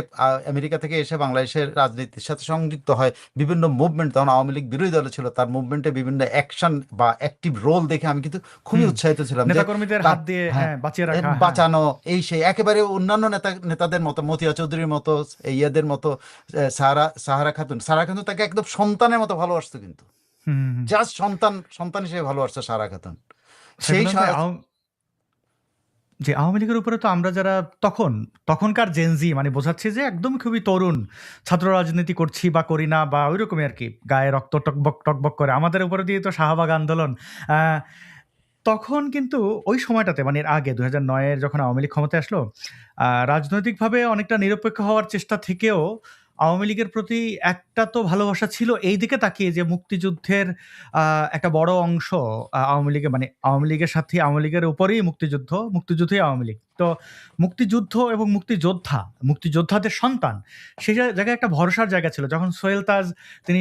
B: আমেরিকা থেকে এসে বাংলাদেশের রাজনীতির সাথে সংযুক্ত হয়, বিভিন্ন মুভমেন্ট, তখন আওয়ামী লীগ বিরোধী দলে ছিল, তার মুভমেন্টে বিভিন্ন অ্যাকশন বা অ্যাক্টিভ রোল দেখে আমি কিন্তু খুবই
A: হুম।
B: উৎসাহিত ছিলাম যে
A: নেতাকর্মীদের
B: তার,
A: হাত দিয়ে
B: হ্যাঁ,
A: বাঁচিয়ে রাখা, হ্যাঁ।
B: বাঁচানো এই সেই একেবারে অন্যান্য নেতাদের মতো, মতিয়া চৌধুরীর মতো, ইয়াদের মতো, সাহারা খাতুন তাকে একদম সন্তানের মতো ভালোবাসতো, কিন্তু
A: হুম, হুম, হুম।
B: জাস্ট সন্তান সন্তান হিসেবে ভালোবাসতো সাহারা খাতুন। সেই
A: সাইফুল ভাই, যে আওয়ামী লীগের উপরে তো আমরা যারা তখনকার জেনজি, মানে বোঝাচ্ছি যে একদম খুবই তরুণ ছাত্র রাজনীতি করছি বা করি না বা ওই রকমই আর কি, গায়ে রক্ত টকবক টকবক করে, আমাদের উপরে দিয়ে তো শাহবাগ আন্দোলন। আহ, তখন কিন্তু ওই সময়টাতে, মানে এর আগে 2009-এর যখন আওয়ামী লীগ ক্ষমতায় আসলো, রাজনৈতিকভাবে অনেকটা নিরপেক্ষ হওয়ার চেষ্টা থেকেও আওয়ামী লীগের প্রতি একটা তো ভালোবাসা ছিল এই দিকে তাকিয়ে যে মুক্তিযুদ্ধের একটা বড় অংশ আওয়ামী লীগে, মানে আওয়ামী লীগের সাথে আওয়ামী লীগের উপরেই মুক্তিযুদ্ধই আওয়ামী লীগ। তো মুক্তিযুদ্ধ এবং মুক্তিযোদ্ধাদের সন্তান, সেই জায়গায় একটা ভরসার জায়গা ছিল। যখন সোহেল তাজ তিনি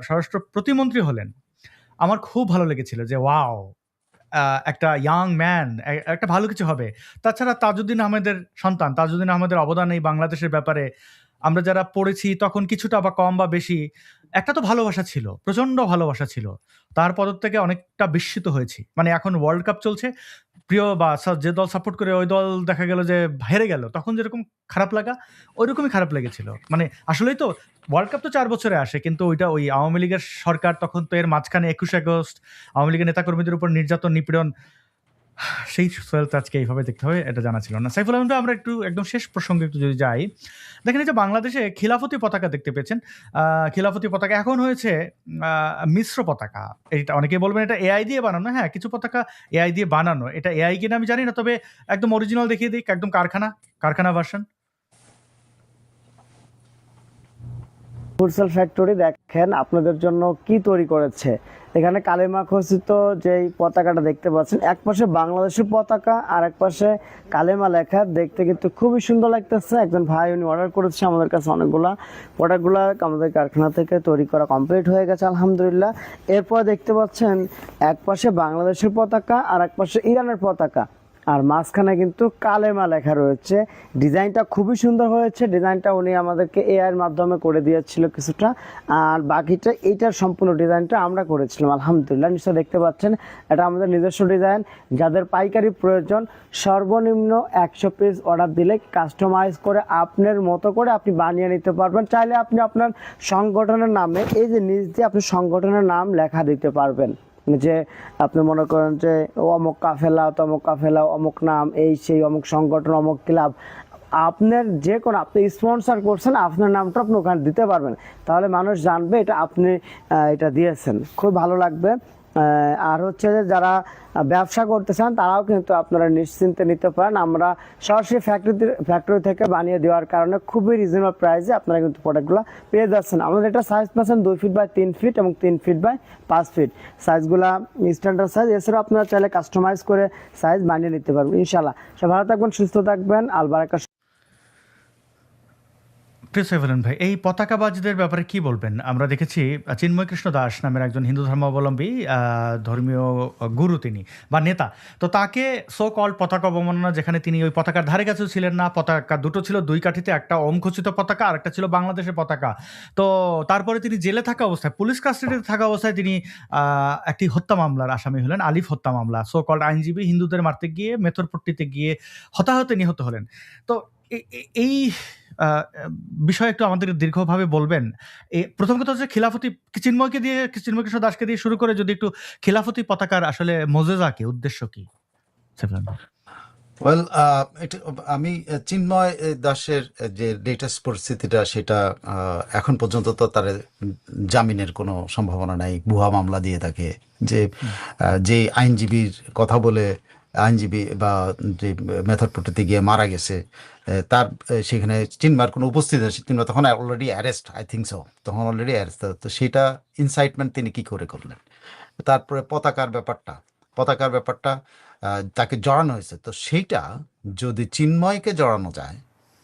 A: স্বরাষ্ট্র প্রতিমন্ত্রী হলেন, আমার খুব ভালো লেগেছিল যে ওয়াও, একটা ইয়াং ম্যান, একটা ভালো কিছু হবে। তাছাড়া তাজউদ্দিন আহমেদের অবদান এই বাংলাদেশের ব্যাপারে আমরা যারা পড়েছি তখন কিছুটা বা কম বা বেশি, একটা তো ভালোবাসা ছিল, প্রচন্ড ভালোবাসা ছিল। তার পদত্যাগে অনেকটা বিস্মিত হয়েছি। মানে এখন ওয়ার্ল্ড কাপ চলছে, প্রিয় বা যে দল সাপোর্ট করে ওই দল দেখা গেল যে হেরে গেল, তখন যেরকম খারাপ লাগা, ওইরকমই খারাপ লেগেছিল। মানে আসলেই তো ওয়ার্ল্ড কাপ তো 4 বছরে আসে, কিন্তু ওই আওয়ামী লীগের সরকার তখন তো এর মাঝখানে 21 আগস্ট আওয়ামী লীগের নেতাকর্মীদের উপর নির্যাতন নিপীড়ন, সেই সোহেল তাজকে এইভাবে দেখতে হবে এটা জানা ছিল না। সাইফুল আহমেদ, আমরা একটু একদম শেষ প্রসঙ্গে একটু যদি যাই, দেখেন এই যে বাংলাদেশে খিলাফতি পতাকা দেখতে পেয়েছেন। খিলাফতি পতাকা এখন হয়েছে মিশ্র পতাকা। এটা অনেকে বলবেন এটা এআই দিয়ে বানানো। হ্যাঁ, কিছু পতাকা এআই দিয়ে বানানো। এটা এআই কিনা আমি জানি না, তবে একদম অরিজিনাল দেখিয়ে দিই, একদম কারখানা ভার্সন।
C: ফুটসাল ফ্যাক্টরি দেখেন আপনাদের জন্য কি তৈরি করেছে। এখানে কালিমা খচিত যেই পতাকাটা দেখতে পাচ্ছেন, এক পাশে বাংলাদেশের পতাকা আর এক পাশে কালেমা লেখা, দেখতে কিন্তু খুবই সুন্দর লাগতেছে। একজন ভাই উনি অর্ডার করেছে আমাদের কাছে অনেকগুলা, প্রোডাক্টগুলা আমাদের কারখানা থেকে তৈরি করা কমপ্লিট হয়ে গেছে আলহামদুলিল্লাহ। এরপর দেখতে পাচ্ছেন এক পাশে বাংলাদেশের পতাকা আর এক পাশে ইরানের পতাকা, আর মাঝখানে কিন্তু কালেমা লেখা রয়েছে। ডিজাইনটা খুবই সুন্দর হয়েছে। ডিজাইনটা উনি আমাদেরকে এআই এর মাধ্যমে করে দিয়েছিল কিছুটা, আর বাকিটা এইটার সম্পূর্ণ ডিজাইনটা আমরা করেছিলাম আলহামদুলিল্লাহ। নিশ্চয় দেখতে পাচ্ছেন এটা আমাদের নিজস্ব ডিজাইন। যাদের পাইকারি প্রয়োজন সর্বনিম্ন 100 পিস অর্ডার দিলে কাস্টমাইজ করে আপনার মতো করে আপনি বানিয়ে নিতে পারবেন। চাইলে আপনি আপনার সংগঠনের নামে এই যে নিচ দিয়ে আপনি সংগঠনের নাম লেখা দিতে পারবেন, যে আপনি মনে করেন যে অমুক কাফেলা, তমুক কাফেলা, অমুক নাম, এই সেই, অমুক সংগঠন, অমুক ক্লাব, আপনার যে কোনো, আপনি স্পন্সর করছেন আপনার নামটা আপনি ওখানে দিতে পারবেন। তাহলে মানুষ জানবে এটা আপনি এটা দিয়েছেন, খুব ভালো লাগবে। আর হচ্ছে যে যারা ব্যবসা করতে চান তারাও কিন্তু আপনারা নিশ্চিন্তে নিতে পারেন। আমরা সরাসরি ফ্যাক্টরি থেকে বানিয়ে দেওয়ার কারণে খুবই রিজনেবল প্রাইসে আপনারা কিন্তু প্রোডাক্টগুলো পেয়ে যাচ্ছেন। আমাদের এটা সাইজ পাচ্ছেন 2 ফিট বাই 3 ফিট এবং 3 ফিট বাই 5 ফিট, সাইজগুলা স্ট্যান্ডার্ড সাইজ। এছাড়াও আপনারা চাইলে কাস্টমাইজ করে সাইজ বানিয়ে নিতে পারবেন ইনশাল্লাহ। সব ভালো থাকবেন, সুস্থ থাকবেন। আলবারাকা।
A: প্রিয় সাইফুল ভাই, এই পতাকাবাজদের ব্যাপারে কি বলবেন? আমরা দেখেছি চিন্ময় কৃষ্ণ দাস নামের একজন হিন্দু ধর্মাবলম্বী ধর্মীয় গুরু তিনি বা নেতা, তো তাকে সো কল পতাকা অবমাননা, যেখানে তিনি ওই পতাকার ধারে কাছেও ছিলেন না। পতাকা দুটো ছিল, 2 কাঠিতে, একটা ওমখচিত পতাকা আর একটা ছিল বাংলাদেশের পতাকা। তো তারপরে তিনি জেলে থাকা অবস্থায়, পুলিশ কাস্টাডিতে থাকা অবস্থায় তিনি একটি হত্যা মামলার আসামি হলেন, আলিফ হত্যা মামলা। সো কল্ড আইনজীবী হিন্দুদের মারতে গিয়ে মেথরপট্টিতে গিয়ে হতাহতে নিহত হলেন। তো এই বিষয়ে একটু আমাদের দীর্ঘভাবে বলবেন। প্রথম কথা হচ্ছে খিলাফতি চিন্ময় কৃষ্ণ দাসকে দিয়ে শুরু করে যদি একটু খিলাফতি পতাকার আসলে মজেজা কি, উদ্দেশ্য কি?
B: ওয়েল, আমি চিন্ময় দাসের যে লেটেস্ট পরিস্থিতিটা, সেটা এখন পর্যন্ত তো তার জামিনের কোনো সম্ভাবনা নাই। ভুয়া মামলা দিয়ে তাকে যে আইনজীবীর কথা বলে আইনজীবী বা যে মেথড পট্টিতে গিয়ে মারা গেছে, তার সেখানে চিন্ময়ের কোনো উপস্থিতি আছে, চিন্ময় তখন already arrest, I think so, তখন অলরেডি অ্যারেস্ট। তো সেটা ইনসাইটমেন্ট তিনি কি করে করলেন। তারপরে পতাকার ব্যাপারটা তাকে জড়ানো হয়েছে, তো সেইটা যদি চিন্ময়কে জড়ানো যায়,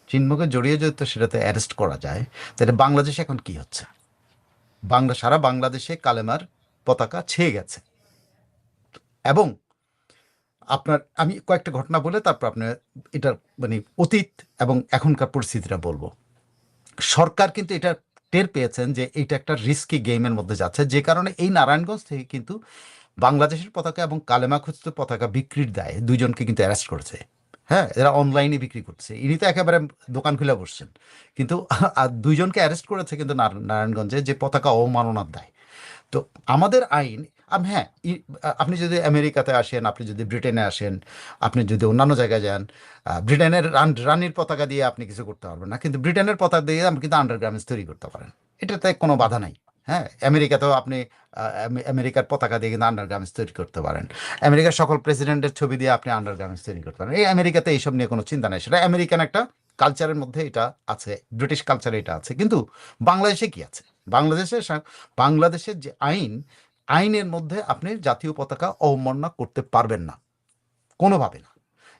B: চিন্ময়কে জড়িয়ে যদি তো সেটাতে অ্যারেস্ট করা যায়, তাহলে বাংলাদেশে এখন কি হচ্ছে? সারা বাংলাদেশে কালেমার পতাকা ছেয়ে গেছে। এবং আপনার আমি কয়েকটা ঘটনা বলে তারপর আপনার এটার মানে অতীত এবং এখনকার পরিস্থিতিটা বলবো। সরকার কিন্তু এটা টের পেয়েছেন যে এটা একটা রিস্কি গেমের মধ্যে যাচ্ছে, যে কারণে এই নারায়ণগঞ্জ থেকে কিন্তু বাংলাদেশের পতাকা এবং কালেমা খচিত পতাকা বিক্রির দায়ে দুইজনকে কিন্তু অ্যারেস্ট করেছে। হ্যাঁ, এরা অনলাইনে বিক্রি করছে, ইনি তো একেবারে দোকান খুলে বসছেন, কিন্তু আর দুইজনকে অ্যারেস্ট করেছে কিন্তু নারায়ণগঞ্জে, যে পতাকা অবমাননার দায়। তো আমাদের আইন হ্যাঁ, আপনি যদি আমেরিকাতে আসেন, আপনি যদি ব্রিটেনে আসেন, আপনি যদি অন্যান্য জায়গায় যান, ব্রিটেনের রানীর পতাকা দিয়ে আপনি কিছু করতে পারবেন না, কিন্তু ব্রিটেনের পতাকা দিয়ে আপনি কিন্তু আন্ডারগার্মেন্টস তৈরি করতে পারেন, এটাতে কোনো বাধা নাই। হ্যাঁ, আমেরিকাতেও আপনি আমেরিকার পতাকা দিয়ে কিন্তু আন্ডারগার্মেন্টস তৈরি করতে পারেন, আমেরিকার সকল প্রেসিডেন্টের ছবি দিয়ে আপনি আন্ডারগার্মেন্টস তৈরি করতে পারেন। এই আমেরিকাতে এইসব নিয়ে কোনো চিন্তা নেই, সেটা আমেরিকান একটা কালচারের মধ্যে এটা আছে, ব্রিটিশ কালচারে এটা আছে। কিন্তু বাংলাদেশে কি আছে? বাংলাদেশের যে আইনের মধ্যে আপনি জাতীয় পতাকা অবমাননা করতে পারবেন না, কোনোভাবে না।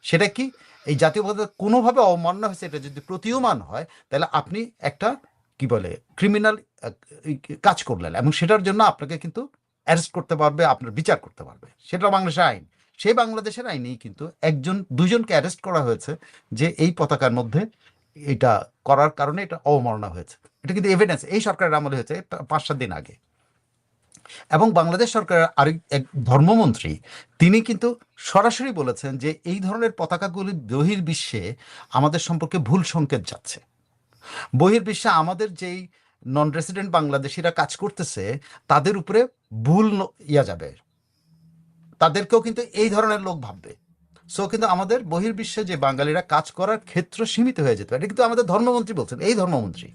B: সেটা কি? এই জাতীয় পতাকা কোনোভাবে অবমাননা হয়েছে এটা যদি প্রতীয়মান হয়, তাহলে আপনি একটা কি বলে ক্রিমিনাল কাজ করলেন, এবং সেটার জন্য আপনাকে কিন্তু অ্যারেস্ট করতে পারবে, আপনার বিচার করতে পারবে, সেটা বাংলাদেশের আইন। সেই বাংলাদেশের আইনেই কিন্তু দুজনকে অ্যারেস্ট করা হয়েছে যে এই পতাকার মধ্যে এটা করার কারণে এটা অবমাননা হয়েছে। এটা কিন্তু এভিডেন্স এই সরকারের আমলে হয়েছে 5-7 দিন আগে। এবং বাংলাদেশ সরকারের আরেক এক ধর্মমন্ত্রী তিনি কিন্তু সরাসরি বলেছেন যে এই ধরনের পতাকাগুলি বহির্বিশ্বে আমাদের সম্পর্কে ভুল সংকেত যাচ্ছে। বহির্বিশ্বে আমাদের যেই নন রেসিডেন্ট বাংলাদেশিরা কাজ করতেছে তাদের উপরে ভুল যাবে, তাদেরকেও কিন্তু এই ধরনের লোক ভাববে। সো কিন্তু আমাদের বহির্বিশ্বে যে বাঙালিরা কাজ করার ক্ষেত্র সীমিত হয়ে যেতে পারে, এটা কিন্তু আমাদের ধর্মমন্ত্রী বলছেন, এই ধর্মমন্ত্রী,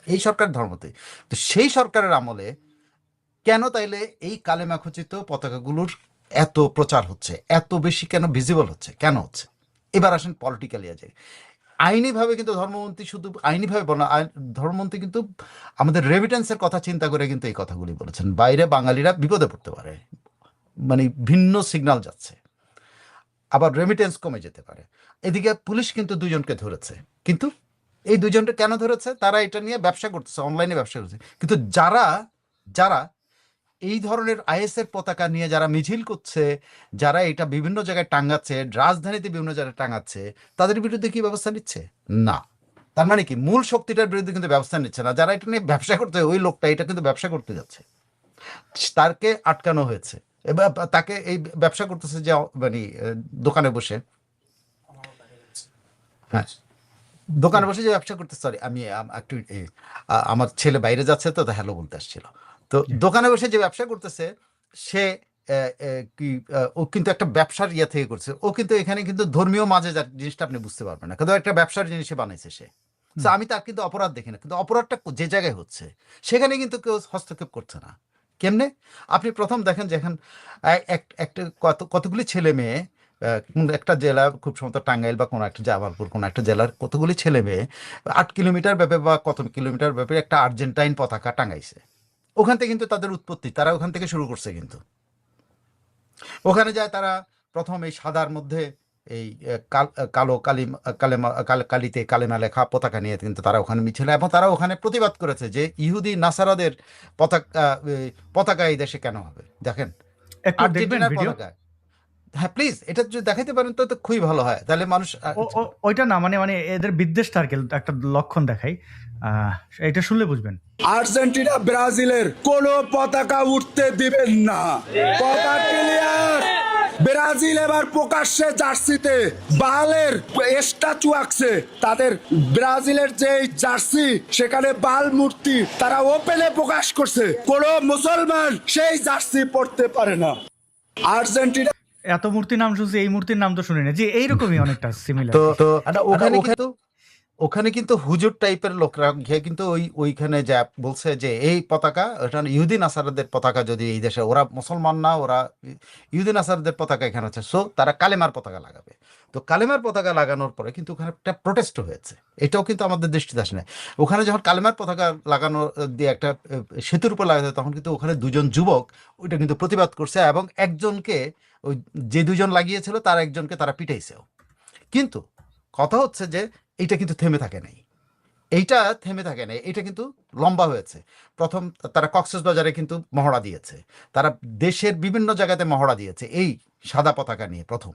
B: এই সরকারের ধর্মমন্ত্রী। তো সেই সরকারের আমলে কেন তাইলে এই কালেমা খচিত পতাকাগুলোর এত প্রচার হচ্ছে, এত বেশি কেন ভিজিবল হচ্ছে, কেন হচ্ছে? এবার আসেন পলিটিক্যালি আছে। আইনিভাবে কিন্তু ধর্মমন্ত্রী শুধু আইনিভাবে বলা, ধর্মমন্ত্রী কিন্তু আমাদের রেমিটেন্সের কথা চিন্তা করে কিন্তু এই কথাগুলি বলেছেন। বাইরে বাঙালিরা বিপদে পড়তে পারে, মানে ভিন্ন সিগন্যাল যাচ্ছে, আবার রেমিটেন্স কমে যেতে পারে। এদিকে পুলিশ কিন্তু দুজনকে ধরেছে, কিন্তু এই দুজনকে কেন ধরেছে? তারা এটা নিয়ে ব্যবসা করতেছে, অনলাইনে ব্যবসা করছে। কিন্তু যারা যারা এই ধরনের আইএসের পতাকা নিয়ে যারা মিছিল করছে, যারা এটা বিভিন্ন জায়গায় টাঙাচ্ছে, রাজধানীতে বিভিন্ন জায়গায় টাঙাচ্ছে, তাদের বিরুদ্ধে কি ব্যবস্থা নিচ্ছে? না। তার মানে কি মূল শক্তিটার বিরুদ্ধে কিন্তু ব্যবস্থা নিচ্ছে না, যারা এটা নিয়ে ব্যবসা করতে, ওই লোকটা এটা কিন্তু ব্যবসা করতে যাচ্ছে, তাকে আটকানো হয়েছে। এবার তাকে এই ব্যবসা করতেছে যে মানে দোকানে বসে, হ্যাঁ দোকানে বসে যে ব্যবসা করতে, সরি আমি একটু আমার ছেলে বাইরে যাচ্ছে তো হ্যালো বলতে আসছিল। তো
A: জি।
B: দোকানে বসে যে ব্যবসা করতেছে সে কি ও কিন্তু একটা ব্যবসার ইয়ে থেকে করছে, ও কিন্তু এখানে কিন্তু ধর্মীয় মাঝে জিনিসটা আপনি বুঝতে পারবেন না, কিন্তু একটা ব্যবসার জিনিসে বানাইছে সে। তো
A: হুম।
B: আমি তার কিন্তু অপরাধ দেখি না, কিন্তু অপরাধটা যে জায়গায় হচ্ছে সেখানে কিন্তু কেউ হস্তক্ষেপ করছে না। কেমনে? আপনি প্রথম দেখেন যেখান একটা কতগুলি ছেলে মেয়ে কোন একটা জেলা, খুব সম্ভবত টাঙ্গাইল বা কোনো একটা জামালপুর, কোনো একটা জেলার কতগুলি ছেলে মেয়ে 8 কিলোমিটার ব্যাপে বা কত কিলোমিটার ব্যাপে একটা আর্জেন্টাইন পতাকা টাঙ্গাইছে। ওখান থেকে কিন্তু তাদের উৎপত্তি, তারা ওখান থেকে শুরু করছে। কিন্তু ওখানে যায় তারা প্রথম এই সাদার মধ্যে এই কালো কালিতে কালেমা লেখা পতাকা নিয়ে কিন্তু তারা ওখানে মিছিল, এবং তারা ওখানে প্রতিবাদ করেছে যে ইহুদি নাসারাদের পতাকা এই দেশে কেন হবে। দেখেন
A: একটু দেখবেন
B: আর্জেন্টিনার
A: ভিডিও?
B: পতাকা। হ্যাঁ প্লিজ, এটা যদি দেখাইতে পারেন তো তো খুবই ভালো হয়, তাহলে মানুষ
A: ওইটা না, মানে মানে এদের বিদ্বেষটা আর কি একটা লক্ষণ দেখাই। আহ, এটা শুনলে বুঝবেন।
D: আর্জেন্টিনা ব্রাজিলের কোনো পতাকা উঠতে দিবেন না, কথা ক্লিয়ার। ব্রাজিল এবার প্রকাশ্যে জার্সিতে বালের স্ট্যাচু আঁকছে, তাদের ব্রাজিলের যে জার্সি সেখানে বাল মূর্তি তারা ওপেনে প্রকাশ করছে, কোনো মুসলমান সেই জার্সি পড়তে পারে না। আর্জেন্টিনা
A: এত মূর্তির নাম শুনছি, এই মূর্তির নাম তো শুনি না, যে এইরকমই অনেকটা সিমিলার।
B: তো তো ওখানে কিন্তু হুজুর টাইপের লোকরা গিয়ে কিন্তু ওইখানে যা বলছে যে এই পতাকা ওটা ইহুদিন আসারদের পতাকা, যদি এই দেশে ওরা মুসলমান না, ওরা ইহুদিন আসারদের পতাকা এখানে আছে, সো তারা কালেমার পতাকা লাগাবে। তো কালেমার পতাকা লাগানোর পরে কিন্তু ওখানে একটা প্রোটেস্ট হয়েছে, এটাও কিন্তু আমাদের দৃষ্টিতে আসে না। ওখানে যখন কালেমার পতাকা লাগানো দিয়ে একটা সেতুর উপর লাগাতে, তখন কিন্তু ওখানে দুজন যুবক ওইটা কিন্তু প্রতিবাদ করছে, এবং একজনকে ওই যে দুজন লাগিয়েছিল তার একজনকে তারা পিটাইছেও। কিন্তু কথা হচ্ছে যে এইটা কিন্তু থেমে থাকে নাই, এইটা থেমে থাকে না, এটা কিন্তু লম্বা হয়েছে। প্রথম তারা কক্সবাজারে কিন্তু মহড়া দিয়েছে, তারা দেশের বিভিন্ন জায়গাতে মহড়া দিয়েছে এই সাদা পতাকা নিয়ে প্রথম।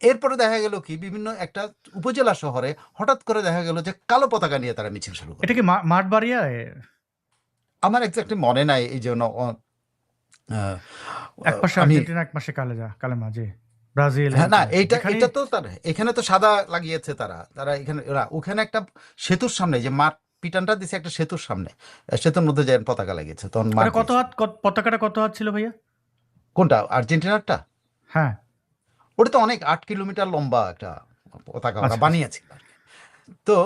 B: এরপরে দেখা গেল কি বিভিন্ন একটা উপজেলা শহরে হঠাৎ করে দেখা গেল যে কালো পতাকা নিয়ে তারা মিছিল শুরু করে।
A: এটা কি মাঠবাড়িয়া?
B: আমার এক্স্যাক্টলি মনে নাই এই জন্য
A: এক পাশে
B: আমি
A: আর্জেন্টিনা, এক পাশে কালেমা, জি, ব্রাজিল।
B: হ্যাঁ না এইটা
A: যেখানে
B: এটা তো তার এখানে তো সাদা লাগিয়েছে তারা তারা এখানে ওখানে একটা সেতুর সামনে যে মাঠ পিটানটা দিছে একটা সেতুর সামনে, সেতুর মধ্যে যে পতাকা লাগিয়েছে তখন মাঠ
A: কত
B: দিয়েছে।
A: হাত, পতাকাটা কত হাত ছিল ভাইয়া?
B: কোনটা আর্জেন্টিনারটা?
A: হ্যাঁ,
B: ওটা তো অনেক 8 কিলোমিটার লম্বা একটা পতাকা ওরা
A: আচ্ছা আচ্ছা।
B: বানিয়েছিল আর কি। তো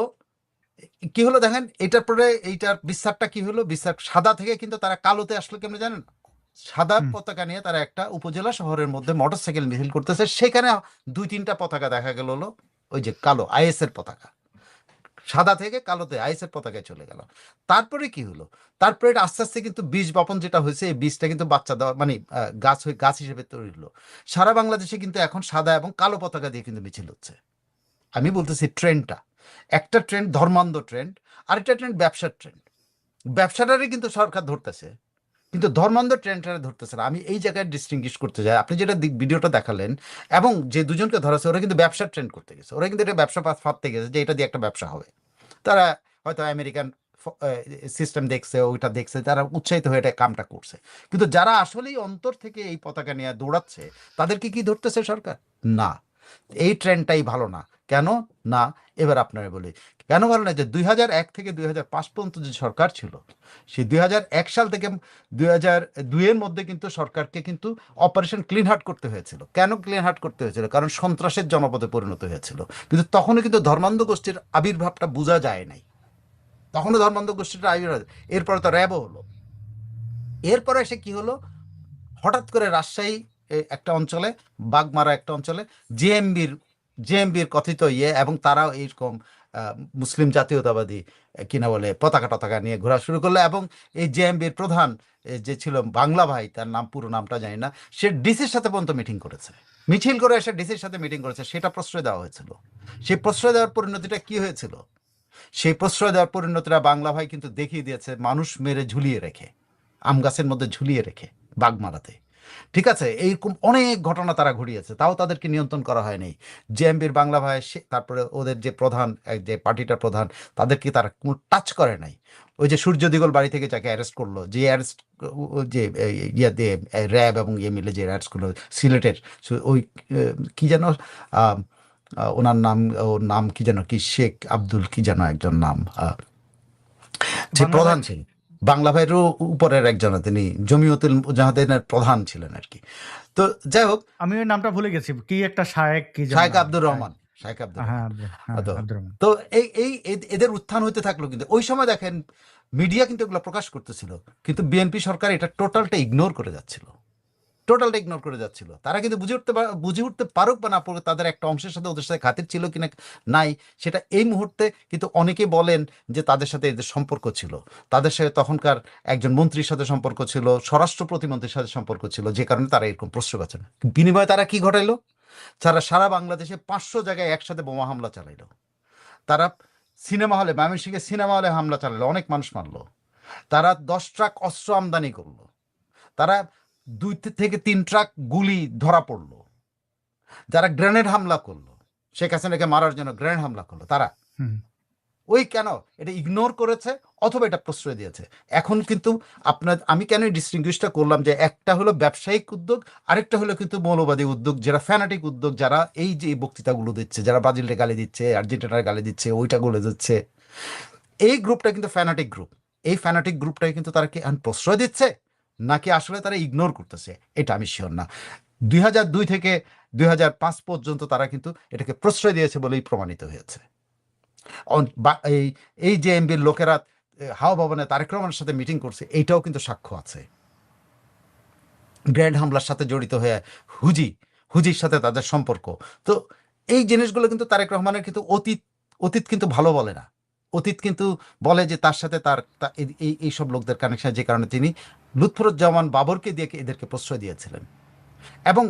B: কি হলো দেখেন, এটার পরে এইটার বিস্তারটা কি হলো, বিস্তার সাদা থেকে কিন্তু তারা কালোতে আসলো কেমন জানেন? সাদা
A: হুম।
B: পতাকা নিয়ে তারা একটা উপজেলা শহরের মধ্যে মোটরসাইকেল মিছিল করতেছে, সেখানে 2-3টা পতাকা দেখা গেল হলো ওই যে কালো আইএস এর পতাকা, সাদা থেকে কালোতে আইএস এর পতাকায় চলে গেল। তারপরে কি হলো, তারপরে এটা আস্তে আস্তে কিন্তু বীজ বপন যেটা হয়েছে, এই বীজটা কিন্তু বাচ্চা দেওয়া মানে গাছ হয়ে গাছ হিসেবে তৈরি হলো। সারা বাংলাদেশে কিন্তু এখন সাদা এবং কালো পতাকা দিয়ে কিন্তু মিছিল হচ্ছে। আমি বলতেছি ট্রেন্ডটা, একটা ট্রেন্ড ধর্মান্ধ ট্রেন্ড, আরেকটা ট্রেন্ড ব্যবসার ট্রেন্ড। ব্যবসাটারই কিন্তু সরকার ধরতেছে, কিন্তু ধর্মান্ধ ট্রেন্ডটা ধরতেছে না। আমি এই জায়গায় ডিস্টিংগুইশ করতে চাই, আপনি যেটা ভিডিওটা দেখালেন এবং যে দুজনকে ধরাছে ওরা কিন্তু ব্যবসার ট্রেন্ড করতে গেছে, ওরা কিন্তু এটা ব্যবসা ফাঁদতে গেছে যে এটা দিয়ে একটা ব্যবসা হবে। তারা হয়তো আমেরিকান সিস্টেম দেখছে, ওইটা দেখছে, তারা উৎসাহিত হয়ে এটা কামটা করছে। কিন্তু যারা আসলেই অন্তর থেকে এই পতাকা নিয়ে দৌড়াচ্ছে তাদেরকে কি ধরতেছে সরকার? না, এই ট্রেন্ডটাই ভালো না। কেন না এবার আপনারা বলি কেন ভালো না? যে 2001 থেকে 2005 পর্যন্ত যে সরকার ছিল, সেই 2001 সাল থেকে 2002-এর মধ্যে কিন্তু সরকারকে কিন্তু অপারেশন ক্লিন হার্ট করতে হয়েছিল। কেন ক্লিন হার্ট করতে হয়েছিল? কারণ সন্ত্রাসের জনপদে পরিণত হয়েছিল। কিন্তু তখনও কিন্তু ধর্মান্ধ গোষ্ঠীর আবির্ভাবটা বোঝা যায় নাই, তখনও ধর্মান্ধ গোষ্ঠীটা আবির্ভাব। এরপরে তো র্যাবও হলো। এরপরে এসে কি হলো, হঠাৎ করে রাজশাহী একটা অঞ্চলে, বাগমারা একটা অঞ্চলে জেএমবির কথিত এবং তারাও এইরকম মুসলিম জাতীয়তাবাদী কিনা বলে পতাকা টতাকা নিয়ে ঘোরা শুরু করলো। এবং এই জেএমবির প্রধান যে ছিল বাংলা ভাই, তার নাম পুরো নামটা জানি না, সে ডিসির সাথে পর্যন্ত মিটিং করেছে, মিছিল করে এসে ডিসির সাথে মিটিং করেছে, সেটা প্রশ্রয় দেওয়া হয়েছিল। সেই প্রশ্রয় দেওয়ার পরিণতিটা কি হয়েছিল? সেই প্রশ্রয় দেওয়ার পরিণতিটা বাংলা ভাই কিন্তু দেখিয়ে দিয়েছে, মানুষ মেরে ঝুলিয়ে রেখে, আম গাছের মধ্যে ঝুলিয়ে রেখে বাগমারাতে। ঠিক আছে, এইরকম অনেক ঘটনা তারা ঘটিয়েছে, তাও তাদেরকে নিয়ন্ত্রণ করা হয়নি। জেএমবির বাংলা ভাই তারপরে ওদের যে প্রধান, যে পার্টিটার প্রধান, তাদেরকে তারা কোনো টাচ করে নাই। ওই যে সূর্য দিগল বাড়ি থেকে যাকে অ্যারেস্ট করলো, যে অ্যারেস্ট যে ইয়া দিয়ে র্যাব এবং ইয়ে মিলে যে অ্যারেস্ট করলো সিলেটের, ওই কি যেন ওনার নাম, ওর নাম কি যেন, কি শেখ আব্দুল কি যেন একজন নাম, যে
A: বাংলা
B: প্রধান
A: ভাই,
B: ছিলেন, বাংলা ভাইয়েরও উপরের একজন, তিনি জমিয়তুল মুজাহিদিনের প্রধান ছিলেন আর কি। তো যাই হোক,
A: আমি ওই নামটা ভুলে গেছি, কি একটা শায়েক, কি যেন
B: শায়েখ
A: নাম,
B: আব্দুর
A: শায়েক।
B: রহমান, শায়েখ আব্দুর
A: হ্যাঁ,
B: রহমান।
A: হ্যাঁ,
B: তো
A: আব্দুর রহমান।
B: তো এদের উত্থান হইতে থাকলো। কিন্তু ওই সময় দেখেন মিডিয়া কিন্তু এগুলো প্রকাশ করতেছিল, কিন্তু বিএনপি সরকার এটা টোটালটা ইগনোর করে যাচ্ছিল, টোটালটা ইগনোর করে যাচ্ছিল। তারা কিন্তু বুঝে উঠতে পারুক বা না পারুক, তাদের একটা অংশের সাথে ওদের সাথে খাতির ছিল কিনা নাই সেটা এই মুহূর্তে কিন্তু অনেকে বলেন যে তাদের সাথে এদের সম্পর্ক ছিল, তাদের সাথে তখনকার একজন মন্ত্রীর সাথে সম্পর্ক ছিল, স্বরাষ্ট্র প্রতিমন্ত্রীর সাথে সম্পর্ক ছিল, যে কারণে তারা এরকম প্রশ্ন পাচ্ছে না। বিনিময়ে তারা কি ঘটাইলো? তারা সারা বাংলাদেশে 500 জায়গায় একসাথে বোমা হামলা চালাইলো। তারা সিনেমা হলে, ময়মনসিংহে সিনেমা হলে হামলা চালালো, অনেক মানুষ মারলো। তারা 10 ট্রাক অস্ত্র আমদানি করলো। তারা 2 থেকে 3 ট্রাক গুলি ধরা পড়লো। যারা গ্রেনেড হামলা করলো, শেখ হাসিনাকে মারার জন্য গ্রেনেড হামলা করলো, তারা
A: হুম।
B: ওই কেন এটা ইগনোর করেছে অথবা এটা প্রশ্রয় দিয়েছে। এখন কিন্তু আমি কেন ডিস্টিংগুইশটা করলাম, যে একটা হলো ব্যবসায়িক উদ্যোগ, আরেকটা হলো কিন্তু মৌলবাদী উদ্যোগ, যারা ফ্যানাটিক উদ্যোগ, যারা এই যে বক্তৃতাগুলো দিচ্ছে, যারা ব্রাজিলকে গালি দিচ্ছে, আর্জেন্টিনার গালি দিচ্ছে, ওইটা বলে দিচ্ছে, এই গ্রুপটা কিন্তু ফ্যানাটিক গ্রুপ। এই ফ্যানাটিক গ্রুপটাই কিন্তু তারা কি প্রশ্রয় দিচ্ছে নাকি আসলে তারা ইগনোর করতেছে, এটা আমি শিওর না। 2002 থেকে 2005 পর্যন্ত তারা কিন্তু এটাকে প্রশ্রয় দিয়েছে বলেই প্রমাণিত হয়েছে। এই যে এমবির লোকেরা হাওয়া ভবনে তারেক রহমানের সাথে মিটিং করছে, এইটাও কিন্তু সাক্ষ্য আছে। গ্র্যান্ড হামলার সাথে জড়িত হয়ে হুজির সাথে তাদের সম্পর্ক। তো এই জিনিসগুলো কিন্তু তারেক রহমানের কিন্তু অতীত কিন্তু ভালো বলে না। অতীত কিন্তু বলে যে তার সাথে এই সব লোকদের কানেকশন, যে কারণে তিনি লুৎফুজ্জামান বাবরকে দিয়ে এদেরকে প্রশ্রয় দিয়েছিলেন। এবং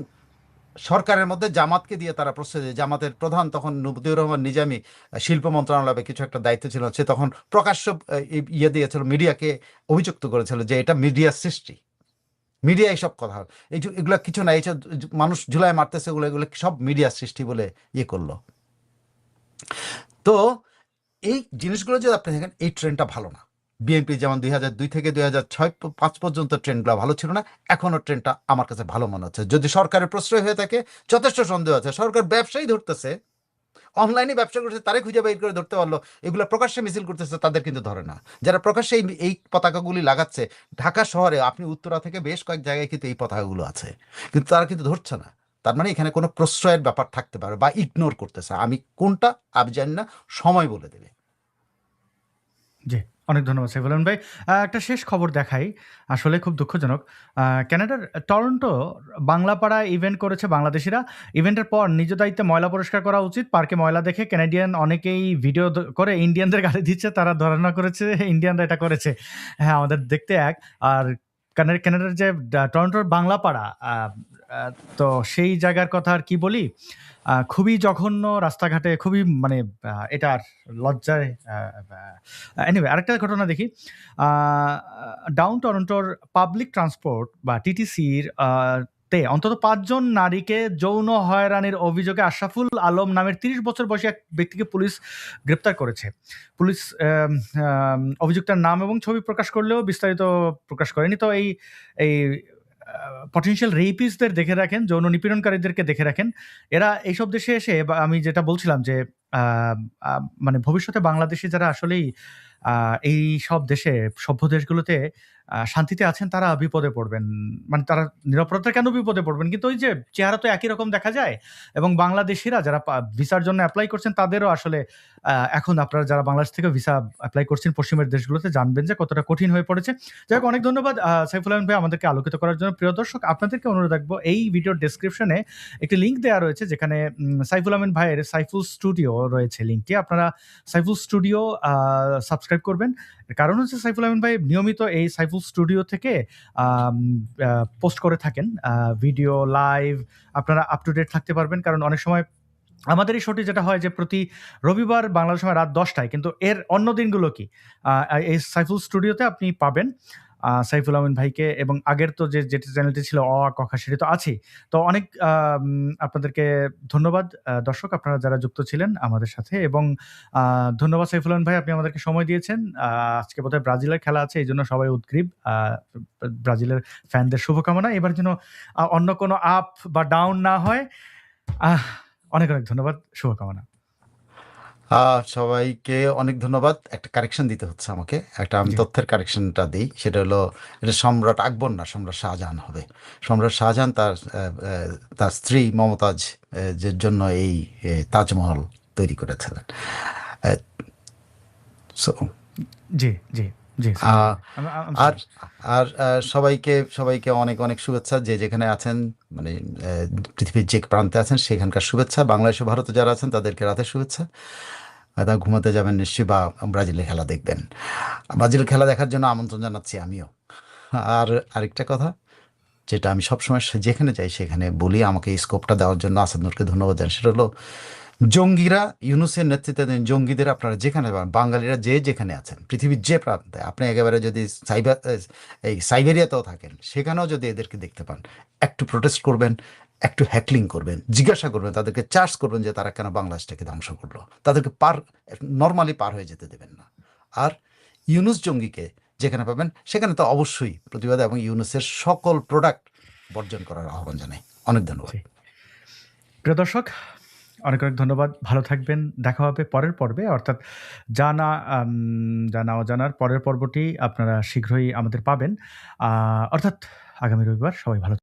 B: সরকারের মধ্যে জামাতকে দিয়ে তারা প্রশ্রয় দেয়। জামাতের প্রধান তখন মুজিবুর রহমান নিজামী, শিল্প মন্ত্রণালয়ে কিছু একটা দায়িত্ব ছিল, সে তখন প্রকাশ্য ইয়ে দিয়েছিল, মিডিয়াকে অভিযুক্ত করেছিল যে এটা মিডিয়ার সৃষ্টি, মিডিয়া এইসব কথা, এগুলো কিছু না, এইসব মানুষ ঝুলায় মারতেছে, এগুলো এগুলো সব মিডিয়ার সৃষ্টি বলে ইয়ে করলো। তো এই জিনিসগুলো যদি আপনি দেখেন, এই ট্রেন্ডটা ভালো না। বিএনপি যেমন 2002 থেকে 2006-5 পর্যন্ত ট্রেন্ডগুলো ভালো ছিল না, এখনও ট্রেন্ডটা আমার কাছে ভালো মনে হচ্ছে। যদি সরকারের প্রশ্রয় হয়ে থাকে, যথেষ্ট সন্দেহ আছে। সরকার ব্যবসায়ী ধরতেছে, অনলাইনে ব্যবসা করতেছে, তারে খুঁজে বের করে ধরতে পারলো। এগুলো প্রকাশ্যে মিছিল করতেছে, তাদের কিন্তু ধরে না। যারা প্রকাশ্যে এই পতাকাগুলি লাগাচ্ছে, ঢাকা শহরে আপনি উত্তরা থেকে বেশ কয়েক জায়গায় কিন্তু এই পতাকাগুলো আছে, কিন্তু তারা কিন্তু ধরছে না। তার মানে এখানে কোনো প্রশ্রয়ের ব্যাপার থাকতে পারে, বা ইগনোর করতেছে। আমি কোনটা আমি জানি না, সময় বলে দেবে।
A: জি, অনেক ধন্যবাদ সাইফুল আলম ভাই। একটা শেষ খবর দেখাই, আসলে খুব দুঃখজনক। ক্যানাডার টরন্টো বাংলাপাড়া ইভেন্ট করেছে বাংলাদেশিরা। ইভেন্টের পর নিজ দায়িত্বে ময়লা পরিষ্কার করা উচিত। পার্কে ময়লা দেখে ক্যানাডিয়ান অনেকেই ভিডিও করে ইন্ডিয়ানদের গালি দিচ্ছে, তারা ধারণা করেছে ইন্ডিয়ানরা এটা করেছে। হ্যাঁ, আমাদের দেখতে এক। আর ক্যানাডার যে টরন্টোর বাংলাপাড়া, তো সেই জায়গার কথা আর কি বলি, খুবই জঘন্য রাস্তাঘাটে, খুবই মানে এটা আর লজ্জায়। এনিওয়ে, আরেকটা ঘটনা দেখি। ডাউন টরন্টোর পাবলিক ট্রান্সপোর্ট বা টিটিসির তে অন্তত ৫ জন নারীকে যৌন হয়রানির অভিযোগে আশরাফুল আলম নামের ৩০ বছর বয়সী এক ব্যক্তিকে পুলিশ গ্রেপ্তার করেছে। পুলিশ অভিযুক্তের নাম এবং ছবি প্রকাশ করলেও বিস্তারিত প্রকাশ করেনি। তো এই পটেনশিয়াল রেপিস্টদের দেখে রাখেন, যৌন নিপীড়নকারীদেরকে দেখে রাখেন। এরা এইসব দেশে এসে, বা আমি যেটা বলছিলাম যে মানে ভবিষ্যতে বাংলাদেশে যারা আসলেই এই সব দেশে, সভ্য দেশগুলোতে শান্তিতে আছেন, তারা বিপদে পড়বেন। মানে তারা নিরাপত্তা কেন বিপদে পড়বেন? কিন্তু ওই যে চেহারা তো একই রকম দেখা যায়, এবং বাংলাদেশিরা যারা ভিসার জন্য অ্যাপ্লাই করছেন, তাদেরও আসলে এখন আপনারা যারা বাংলাদেশ থেকে ভিসা অ্যাপ্লাই করছেন পশ্চিমের দেশগুলোতে, জানবেন যে কতটা কঠিন হয়ে পড়েছে। যাই হোক, অনেক ধন্যবাদ সাইফুল আলম ভাই আমাদেরকে আলোকিত করার জন্য। প্রিয় দর্শক, আপনাদেরকে অনুরোধ রাখবো, এই ভিডিওর ডেসক্রিপশনে একটি লিঙ্ক দেওয়া রয়েছে, যেখানে সাইফুল আমিন ভাইয়ের সাইফুল স্টুডিও রয়েছে লিঙ্কটি। আপনারা সাইফুল স্টুডিও সাবস্ক্রাইব করবেন। কারণ হচ্ছে সাইফুল আমিন ভাই নিয়মিত এই সাইফুল স্টুডিও থেকে পোস্ট করে থাকেন ভিডিও, লাইভ। আপনারা আপ টু ডেট থাকতে পারবেন, কারণ অনেক সময় আমাদের এই শোটি যেটা হয় যে প্রতি রবিবার বাংলাদেশ সময় রাত 10টায়, কিন্তু এর অন্য দিনগুলো কি এই সাইফুল স্টুডিওতে আপনি পাবেন সাইফুল আমিন ভাইকে। এবং আগের তো যে চ্যানেলটি ছিল অ আ ক খ, সেটি তো আছেই। তো অনেক আপনাদেরকে ধন্যবাদ দর্শক, আপনারা যারা যুক্ত ছিলেন আমাদের সাথে। এবং ধন্যবাদ সাইফুল আমিন ভাই, আপনি আমাদেরকে সময় দিয়েছেন। আজকে বোধহয় ব্রাজিলের খেলা আছে, এই জন্য সবাই উদগ্রীব। ব্রাজিলের ফ্যানদের শুভকামনা। এবার যেন অন্য কোনো আপ বা ডাউন না হয়। অনেক অনেক ধন্যবাদ, শুভকামনা।
B: সবাইকে অনেক ধন্যবাদ। একটা কারেকশন দিতে হচ্ছে আমাকে, আমি
A: জি।
B: তথ্যের কারেকশনটা দিই। সেটা হলো, এটা সম্রাট আকবর না, সম্রাট শাহজাহান হবে। সম্রাট শাহজাহান তার স্ত্রী মমতাজ যে জন্য এই তাজমহল তৈরি করেছিলেন। So,
A: জি, জি, জি।
B: আর আর সবাইকে অনেক অনেক শুভেচ্ছা, যে যেখানে আছেন, মানে পৃথিবীর যে প্রান্তে আছেন সেখানকার শুভেচ্ছা। বাংলাদেশে, ভারতে যারা আছেন তাদেরকে রাতের শুভেচ্ছা। তা ঘুমাতে যাবেন নিশ্চয়ই, বা ব্রাজিলের খেলা দেখবেন। ব্রাজিলের খেলা দেখার জন্য আমন্ত্রণ জানাচ্ছি আমিও। আর আরেকটা কথা, যেটা আমি সবসময় যেখানে যাই সেখানে বলি, আমাকে এই স্কোপটা দেওয়ার জন্য আসাদ নূরকে ধন্যবাদ জানাই। সেটা হলো, জঙ্গিরা, ইউনূসের নেতৃত্বাধীন জঙ্গিদের আপনারা যেখানে পান, বাঙালিরা যে যেখানে আছেন, পৃথিবীর যে প্রান্তে, আপনি একেবারে যদি সাইবেরিয়াতেও থাকেন, সেখানেও যদি এদেরকে দেখতে পান, একটু প্রোটেস্ট করবেন, একটু হ্যাকলিং করবেন, জিজ্ঞাসা করবেন, তাদেরকে চার্জ করবেন যে তারা কেন বাংলাদেশটাকে ধ্বংস করলো। তাদেরকে নর্মালি পার হয়ে যেতে দেবেন না। আর ইউনূস জঙ্গিকে যেখানে পাবেন সেখানে তো অবশ্যই প্রতিবাদ এবং ইউনূসের সকল প্রোডাক্ট বর্জন করার আহ্বান জানাই। অনেক ধন্যবাদ।
A: প্রিয় দর্শক, অনেক অনেক ধন্যবাদ। ভালো থাকবেন। দেখা হবে পরের পর্বে, অর্থাৎ জানা অজানার পরের পর্বটি আপনারা শীঘ্রই আমাদের পাবেন, অর্থাৎ আগামী রবিবার। সবাই ভালো